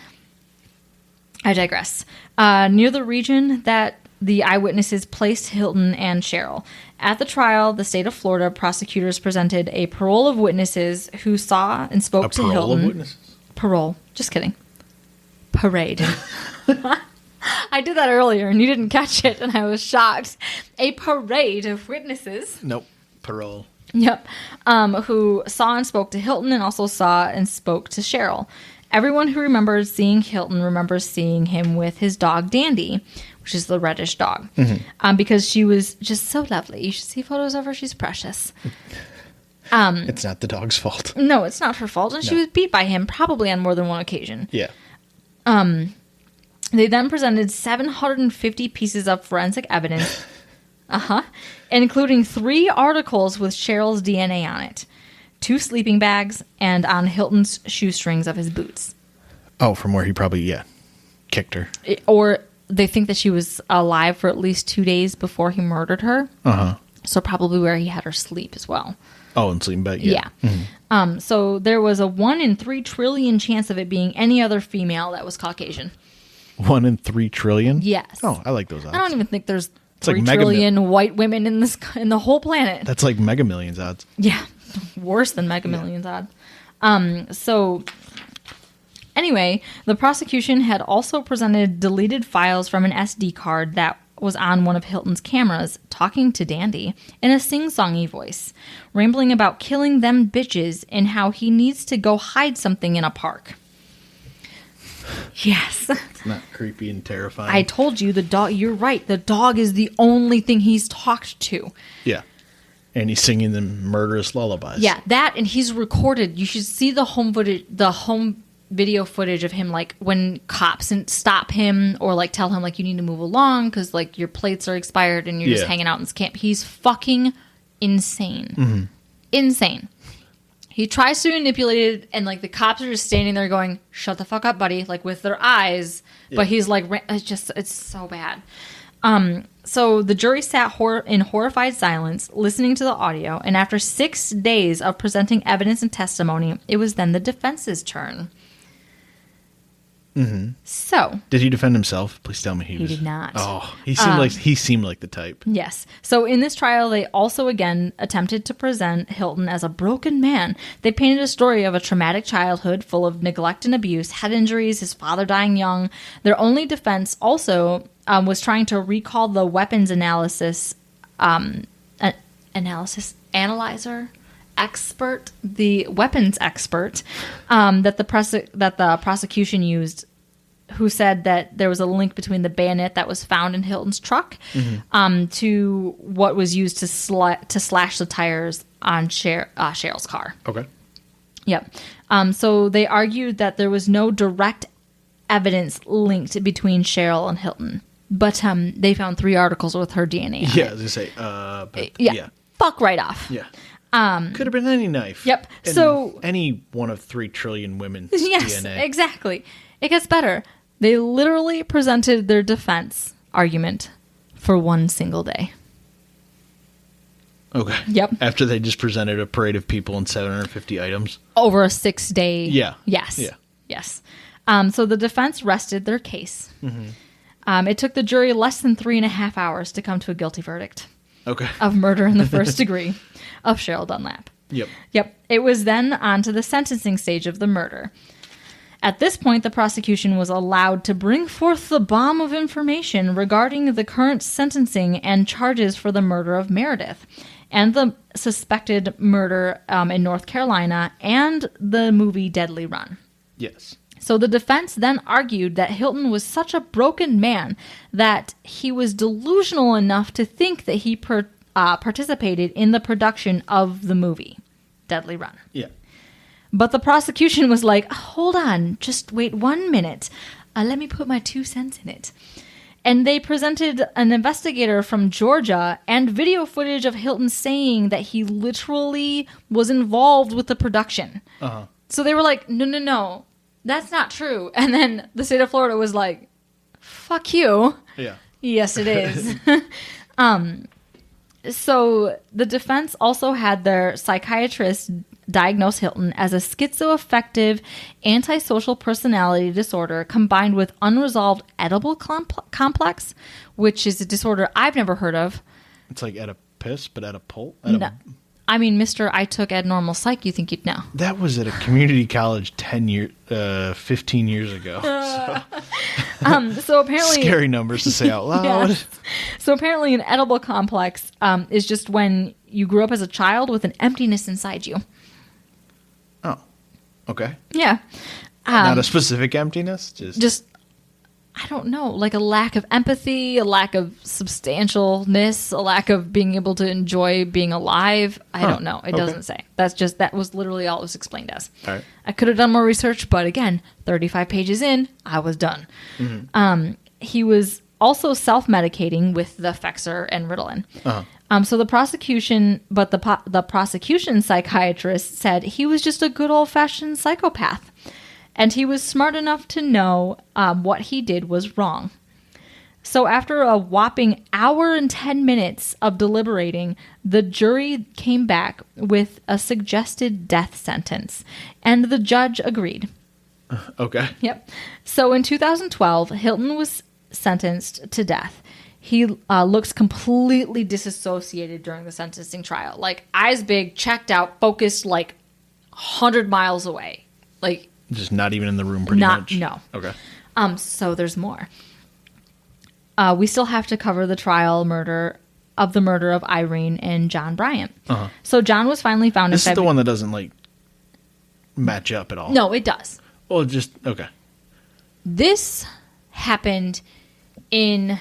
I digress. Near the region that the eyewitnesses placed Hilton and Cheryl. At the trial, the state of Florida prosecutors presented a parole of witnesses who saw and spoke to Hilton. A parole of witnesses? Parole. Just kidding. Parade. I did that earlier and you didn't catch it and I was shocked. A parade of witnesses. Nope. Parole. Yep. Who saw and spoke to Hilton and also saw and spoke to Cheryl. Everyone who remembers seeing Hilton remembers seeing him with his dog Dandy, which is the reddish dog, because she was just so lovely. You should see photos of her. She's precious. It's not the dog's fault. No, it's not her fault. And she was beat by him probably on more than one occasion. Yeah. They then presented 750 pieces of forensic evidence, including 3 articles with Cheryl's DNA on it, 2 sleeping bags, and on Hilton's shoestrings of his boots. Oh, from where he probably, kicked her. Or they think that she was alive for at least 2 days before he murdered her. Uh-huh. So probably where he had her sleep as well. Oh, and sleeping bag, yeah. Mm-hmm. So there was a 1 in 3 trillion chance of it being any other female that was Caucasian. 1 in 3 trillion? Yes. Oh, I like those odds. I don't even think there's like 3 trillion white women in the whole planet. That's like Mega Millions odds. Yeah, worse than Mega Millions odds. So anyway, the prosecution had also presented deleted files from an SD card that was on one of Hilton's cameras, talking to Dandy in a sing-songy voice, rambling about killing them bitches and how he needs to go hide something in a park. Yes. It's not creepy and terrifying. I told you, the dog, you're right, the dog is the only thing he's talked to. Yeah. And he's singing them murderous lullabies. Yeah, that, and he's recorded. You should see the home video footage of him, like, when cops stop him or, like, tell him, like, you need to move along because, like, your plates are expired and you're just hanging out in this camp. He's fucking insane. Mm-hmm. Insane. He tries to manipulate it, and, like, the cops are just standing there going, shut the fuck up, buddy, like, with their eyes. Yeah. But he's, like, it's so bad. So the jury sat in horrified silence, listening to the audio, and after 6 days of presenting evidence and testimony, it was then the defense's turn. Mm-hmm. So, did he defend himself? Please tell me he did not. Oh, he seemed like the type. Yes. So in this trial, they also again attempted to present Hilton as a broken man. They painted a story of a traumatic childhood full of neglect and abuse, head injuries, his father dying young. Their only defense also was trying to recall the weapons analyzer expert, the weapons expert that the prosecution used, who said that there was a link between the bayonet that was found in Hilton's truck to what was used to slash the tires on Cheryl's car. Okay. Yep. So they argued that there was no direct evidence linked between Cheryl and Hilton, but they found 3 articles with her DNA on yeah, it. I was gonna say, yeah. Fuck right off. Yeah. Could have been any knife. Yep. And so any one of 3 trillion women's yes, DNA. Exactly. It gets better. They literally presented their defense argument for 1 single day. Okay. Yep. After they just presented a parade of people and 750 items. Over a 6-day. Yeah. Yes. Yeah. Yes. So the defense rested their case. Mm-hmm. It took the jury less than 3.5 hours to come to a guilty verdict. Okay. Of murder in the first degree of Cheryl Dunlap. Yep. It was then on to the sentencing stage of the murder. At this point, the prosecution was allowed to bring forth the bomb of information regarding the current sentencing and charges for the murder of Meredith and the suspected murder in North Carolina and the movie Deadly Run. Yes. So the defense then argued that Hilton was such a broken man that he was delusional enough to think that he participated in the production of the movie Deadly Run. Yeah. But the prosecution was like, hold on, just wait 1 minute. Let me put my 2 cents in it. And they presented an investigator from Georgia and video footage of Hilton saying that he literally was involved with the production. Uh-huh. So they were like, no, that's not true. And then the state of Florida was like, fuck you. Yeah. Yes, it is. So the defense also had their psychiatrist diagnose Hilton as a schizoaffective antisocial personality disorder combined with unresolved edible complex, which is a disorder I've never heard of. It's like Oedipus, but No. I mean, Mr. I took abnormal psych, you think you'd know. That was at a community college 15 years ago. So apparently... Scary numbers to say out loud. Yes. So apparently an edible complex is just when you grew up as a child with an emptiness inside you. Oh, okay. Yeah. Not a specific emptiness? Just, I don't know, like a lack of empathy, a lack of substantialness, a lack of being able to enjoy being alive. I don't know. It doesn't say. That was literally all it was explained as. All right. I could have done more research, but again, 35 pages in, I was done. Mm-hmm. He was also self-medicating with the Fexer and Ritalin. Uh-huh. So the prosecution psychiatrist said he was just a good old-fashioned psychopath. And he was smart enough to know what he did was wrong. So after a whopping hour and 10 minutes of deliberating, the jury came back with a suggested death sentence. And the judge agreed. Okay. Yep. So in 2012, Hilton was sentenced to death. He looks completely disassociated during the sentencing trial. Like, eyes big, checked out, focused, like, 100 miles away. Like, just not even in the room pretty much? No. Okay. So there's more. We still have to cover the murder of Irene and John Bryant. Uh-huh. So John was finally found This is the one that doesn't, like, match up at all. No, it does. Well, just, okay. This happened in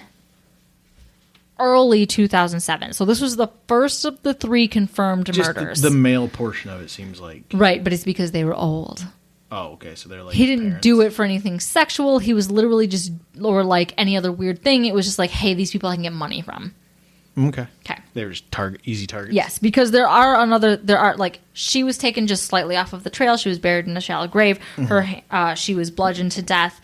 early 2007. So this was the first of the 3 confirmed murders. The male portion of it seems like. Right, but it's because they were old. Oh, okay. So they're like he didn't parents. do it for anything sexual. He was literally just, or like any other weird thing. It was just like, hey, these people I can get money from. Okay. Okay. They were just easy targets. Yes, because like, she was taken just slightly off of the trail. She was buried in a shallow grave. Mm-hmm. She was bludgeoned to death.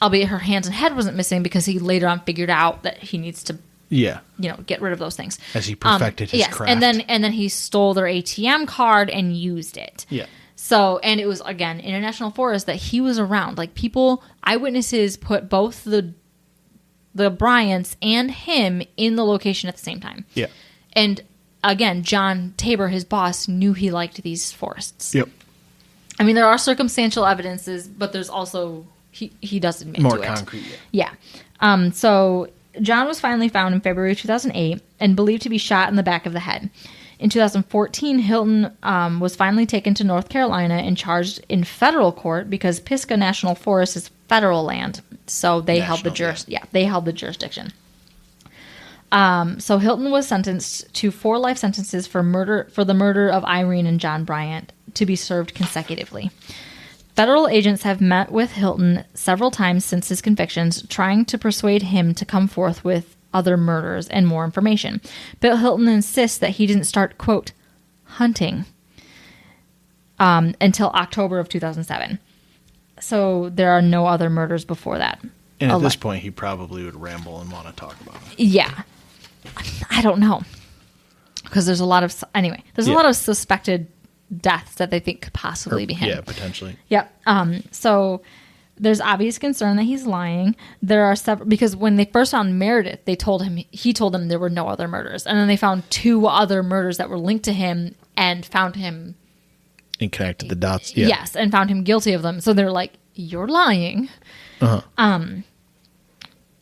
Albeit her hands and head wasn't missing because he later on figured out that he needs to, get rid of those things. As he perfected his craft. And then he stole their ATM card and used it. Yeah. So, and it was, again, in a national forest that he was around. Like, eyewitnesses put both the Bryants and him in the location at the same time. Yeah. And, again, John Tabor, his boss, knew he liked these forests. Yep. I mean, there are circumstantial evidences, but there's also... He does admit more to it. More concrete, yeah. So John was finally found in February 2008 and believed to be shot in the back of the head. In 2014, Hilton was finally taken to North Carolina and charged in federal court because Pisgah National Forest is federal land, so they held the jurisdiction. So Hilton was sentenced to 4 life sentences for the murder of Irene and John Bryant to be served consecutively. Federal agents have met with Hilton several times since his convictions, trying to persuade him to come forth with other murders and more information. But Hilton insists that he didn't start, quote, hunting until October of 2007. So there are no other murders before that. And at this point, he probably would ramble and want to talk about it. Yeah. I don't know. Because there's a lot of... Anyway, there's a lot of suspected deaths that they think could possibly be him. Yeah, potentially. Yep. So there's obvious concern that he's lying. There are several, because when they first found Meredith, he told them there were no other murders. And then they found 2 other murders that were linked to him and found him... And connected the dots. Yeah. Yes, and found him guilty of them. So they're like, you're lying. Uh-huh.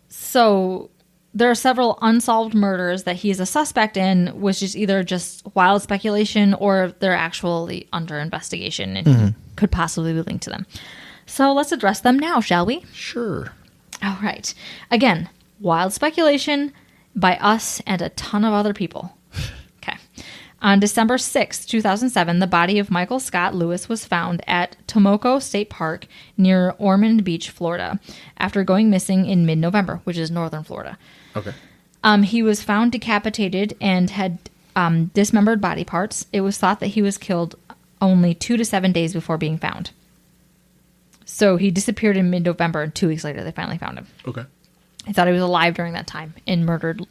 So there are several unsolved murders that he is a suspect in, which is either just wild speculation or they're actually under investigation and could possibly be linked to them. So let's address them now, shall we? Sure. All right. Again, wild speculation by us and a ton of other people. Okay. On December 6, 2007, the body of Michael Scott Lewis was found at Tomoko State Park near Ormond Beach, Florida, after going missing in mid-November, which is northern Florida. Okay. He was found decapitated and had dismembered body parts. It was thought that he was killed only 2 to 7 days before being found. So he disappeared in mid-November, and 2 weeks later they finally found him. Okay. I thought he was alive during that time and murdered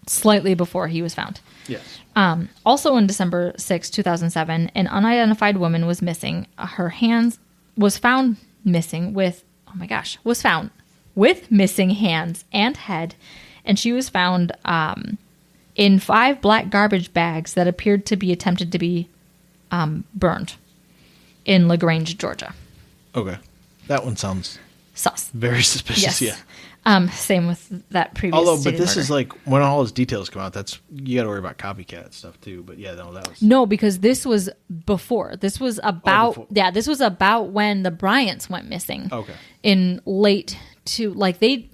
slightly before he was found. Yes. Also on December 6, 2007, an unidentified woman was missing. Her hands was found missing with missing hands and head, and she was found in 5 black garbage bags that appeared to be attempted to be burned in LaGrange, Georgia. Okay. That one sounds sus. Very suspicious, yes. Yeah. Same with that previous. But this murder. is like when all those details come out. You got to worry about copycat stuff too. But yeah, no, that was no, because this was before. This was about This was about when the Bryants went missing. Okay. In late to like they,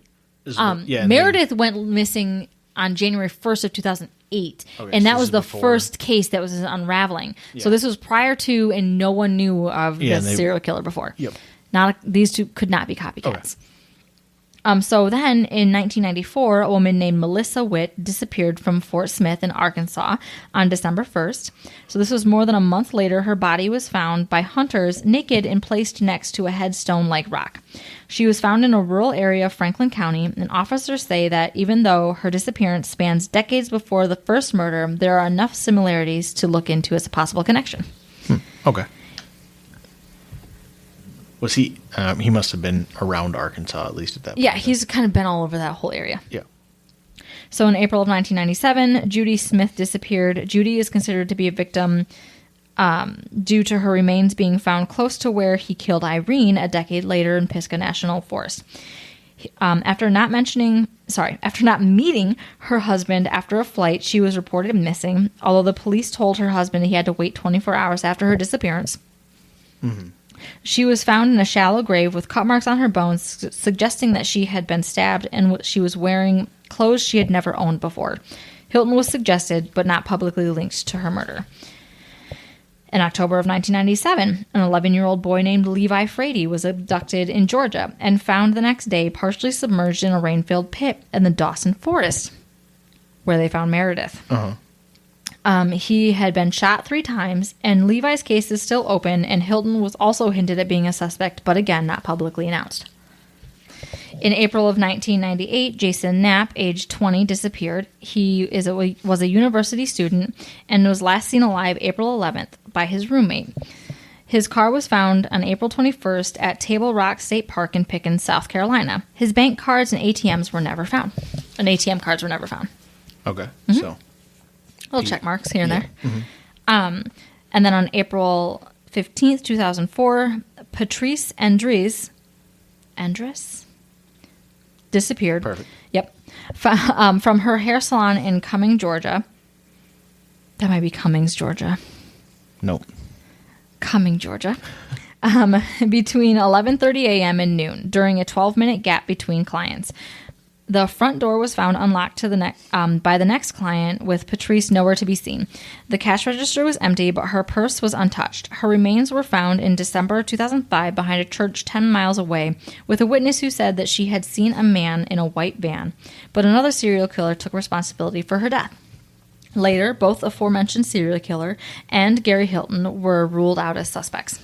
Meredith went missing on January 1st of 2008, and that was the first case that was unraveling. Yeah. So this was prior to, and no one knew of the serial killer before. Yep. These 2 could not be copycats. Okay. So then, in 1994, a woman named Melissa Witt disappeared from Fort Smith in Arkansas on December 1st. So this was more than a month later. Her body was found by hunters naked and placed next to a headstone-like rock. She was found in a rural area of Franklin County, and officers say that even though her disappearance spans decades before the first murder, there are enough similarities to look into as a possible connection. Okay. Was he? He must have been around Arkansas at least at that point. Yeah, he's kind of been all over that whole area. Yeah. So in April of 1997, Judy Smith disappeared. Judy is considered to be a victim due to her remains being found close to where he killed Irene a decade later in Pisgah National Forest. After not meeting her husband after a flight, she was reported missing, although the police told her husband he had to wait 24 hours after her disappearance. Mm-hmm. She was found in a shallow grave with cut marks on her bones, suggesting that she had been stabbed, and she was wearing clothes she had never owned before. Hilton was suggested, but not publicly linked to her murder. In October of 1997, an 11-year-old boy named Levi Frady was abducted in Georgia and found the next day partially submerged in a rain-filled pit in the Dawson Forest, where they found Meredith. Uh-huh. He had been shot 3 times, and Levi's case is still open, and Hilton was also hinted at being a suspect, but again, not publicly announced. In April of 1998, Jason Knapp, age 20, disappeared. He was a university student and was last seen alive April 11th by his roommate. His car was found on April 21st at Table Rock State Park in Pickens, South Carolina. His bank cards and ATMs were never found. ATM cards were never found. Okay, mm-hmm. So... little check marks here and there. Mm-hmm. And then on April 15th, 2004, Patrice Andres disappeared. Perfect. Yep. From her hair salon in Cumming, Georgia. That might be Cummings, Georgia. Nope. Cumming, Georgia. Between 11:30 a.m. and noon, during a 12-minute gap between clients. The front door was found unlocked by the next client, with Patrice nowhere to be seen. The cash register was empty, but her purse was untouched. Her remains were found in December 2005 behind a church 10 miles away, with a witness who said that she had seen a man in a white van, but another serial killer took responsibility for her death. Later, both aforementioned serial killer and Gary Hilton were ruled out as suspects.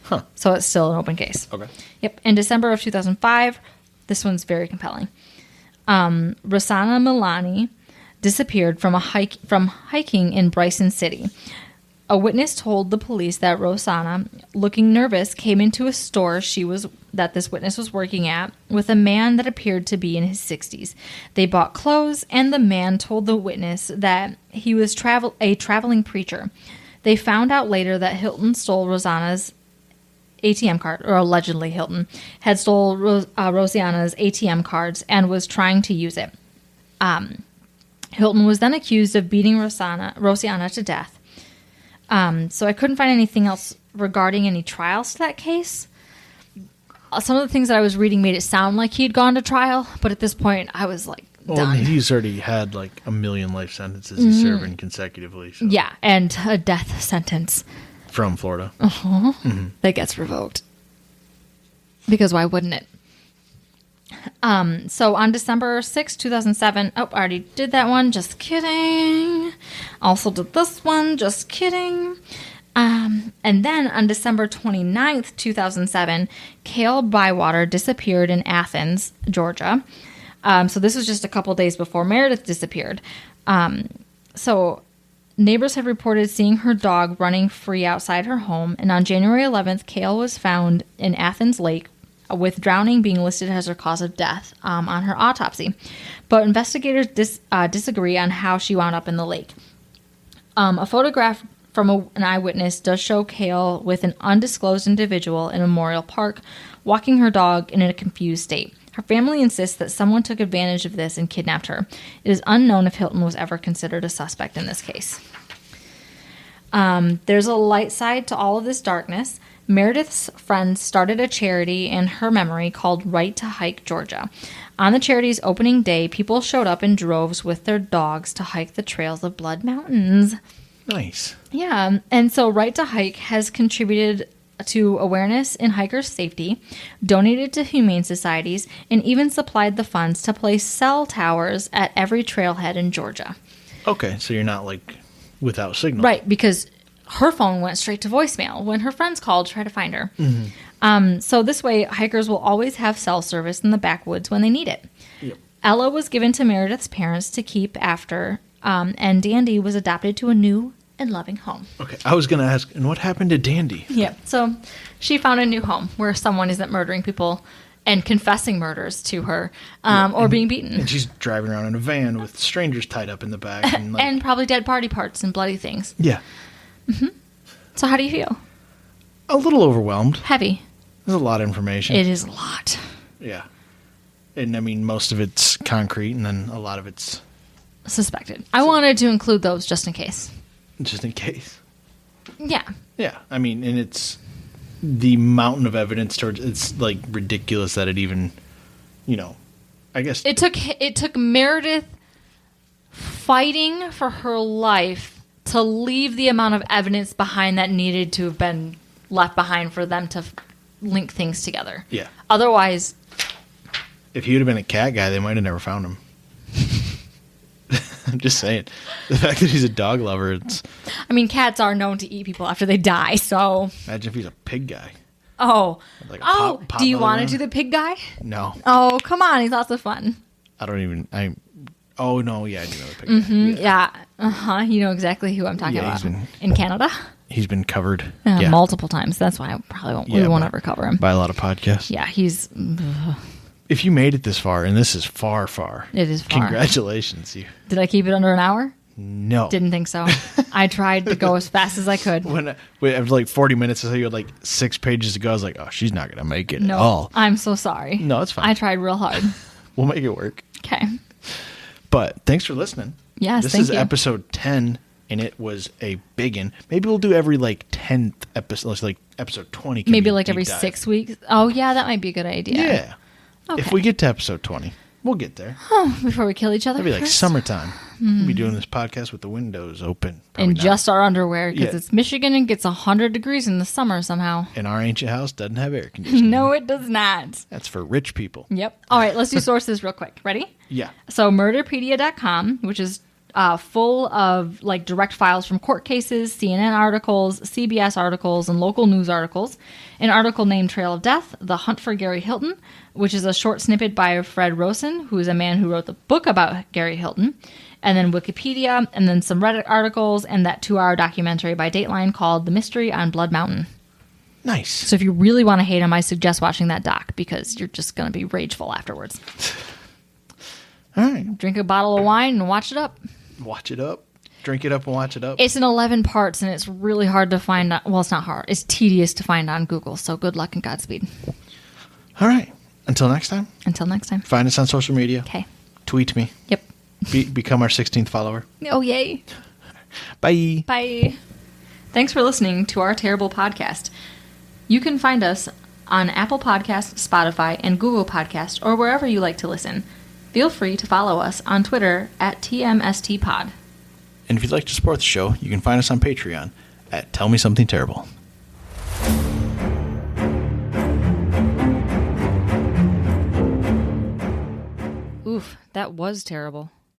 Huh. So it's still an open case. Okay. Yep. In December of 2005, this one's very compelling. Rosanna Milani disappeared from hiking in Bryson City. A witness told the police that Rosanna, looking nervous, came into a store that this witness was working at with a man that appeared to be in his 60s. They bought clothes, and the man told the witness that he was a traveling preacher. They found out later that Hilton stole Rosanna's ATM card, or allegedly Hilton, had stole Rosanna's ATM cards and was trying to use it. Hilton was then accused of beating Rosanna to death. So I couldn't find anything else regarding any trials to that case. Some of the things that I was reading made it sound like he'd gone to trial, but at this point I was like, done. Well, he's already had like 1 million life sentences he's serving consecutively. So. Yeah, and a death sentence. From Florida. Uh-huh. Mm-hmm. That gets revoked. Because why wouldn't it? So on December 6, 2007... Oh, I already did that one. Just kidding. Also did this one. Just kidding. And then on December 29th, 2007, Cale Bywater disappeared in Athens, Georgia. So this was just a couple days before Meredith disappeared. Neighbors have reported seeing her dog running free outside her home, and on January 11th, Cale was found in Athens Lake, with drowning being listed as her cause of death on her autopsy. But investigators disagree on how she wound up in the lake. A photograph from an eyewitness does show Cale with an undisclosed individual in Memorial Park, walking her dog in a confused state. Her family insists that someone took advantage of this and kidnapped her. It is unknown if Hilton was ever considered a suspect in this case. There's a light side to all of this darkness. Meredith's friends started a charity in her memory called Right to Hike Georgia. On the charity's opening day, people showed up in droves with their dogs to hike the trails of Blood Mountains. Nice. Yeah, and so Right to Hike has contributed to awareness in hikers' safety, donated to humane societies, and even supplied the funds to place cell towers at every trailhead in Georgia. Okay, so you're not, like, without signal. Right, because her phone went straight to voicemail when her friends called to try to find her. Mm-hmm. So this way, hikers will always have cell service in the backwoods when they need it. Yep. Ella was given to Meredith's parents to keep after, and Dandy was adopted to a new and loving home. Okay, I was going to ask, and what happened to Dandy? Yeah, so she found a new home where someone isn't murdering people and confessing murders to her, or being beaten. And she's driving around in a van with strangers tied up in the back. And, and probably dead body parts and bloody things. Yeah. So how do you feel? A little overwhelmed. Heavy. There's a lot of information. It is a lot. Yeah. And I mean, most of it's concrete, and then a lot of it's... Suspected. I wanted to include those just in case. Just in case. Yeah. Yeah. I mean, and it's... The mountain of evidence towards... It's, like, ridiculous that it even... You know... I guess... It took Meredith fighting for her life to leave the amount of evidence behind that needed to have been left behind for them to link things together. Yeah. Otherwise... If he would have been a cat guy, they might have never found him. I'm just saying. The fact that he's a dog lover, it's... I mean, cats are known to eat people after they die, so... Imagine if he's a pig guy. Oh. Like a oh, pot do you want to around. do the pig guy? No. Oh, come on. He's lots of fun. I don't even... Oh, no, yeah, I do know the pig guy. Yeah. Uh-huh. You know exactly who I'm talking Yeah, about. In Canada? He's been covered. Multiple times. That's why I probably won't, we won't ever cover him. By a lot of podcasts. Yeah, he's... If you made it this far, and this is far, far. It is far. Congratulations. You. Did I keep it under an hour? No. Didn't think so. I tried to go as fast as I could. When it was like 40 minutes, so you had like 6 pages to go. I was like, oh, she's not going to make it No, at all. I'm so sorry. No, it's fine. I tried real hard. We'll make it work. Okay. But thanks for listening. Yes, This thank is you. episode 10, and it was a big one. Maybe we'll do every like 10th episode, like episode 20. Can Maybe be like deep every dive. 6 weeks. Oh, yeah, that might be a good idea. Yeah. Okay. If we get to episode 20, we'll get there. Oh, before we kill each other. It'll be like first? summertime. We'll be doing this podcast with the windows open. Probably In not. just our underwear, because Yeah. it's Michigan and gets 100 degrees in the summer somehow. And our ancient house doesn't have air conditioning. No, it does not. That's for rich people. Yep. All right, let's do sources real quick. Ready? Yeah. So murderpedia.com, which is full of like direct files from court cases, CNN articles, CBS articles, and local news articles. An article named Trail of Death, The Hunt for Gary Hilton, which is a short snippet by Fred Rosen, who is a man who wrote the book about Gary Hilton. And then Wikipedia, and then some Reddit articles, and that 2-hour documentary by Dateline called The Mystery on Blood Mountain. Nice. So if you really want to hate him, I suggest watching that doc, because you're just going to be rageful afterwards. All right. Drink a bottle of wine and watch it up. Watch it up. Drink it up and watch it up. It's in 11 parts, and it's really hard to find. Well, it's not hard. It's tedious to find on Google, so good luck and Godspeed. All right. Until next time, Until next time. find us on social media. Okay. Tweet me. Yep. Become our 16th follower. Oh, yay. Bye. Bye. Thanks for listening to our terrible podcast. You can find us on Apple Podcasts, Spotify, and Google Podcasts, or wherever you like to listen. Feel free to follow us on Twitter at TMSTPod. And if you'd like to support the show, you can find us on Patreon at Tell Me Something Terrible. Oof, that was terrible.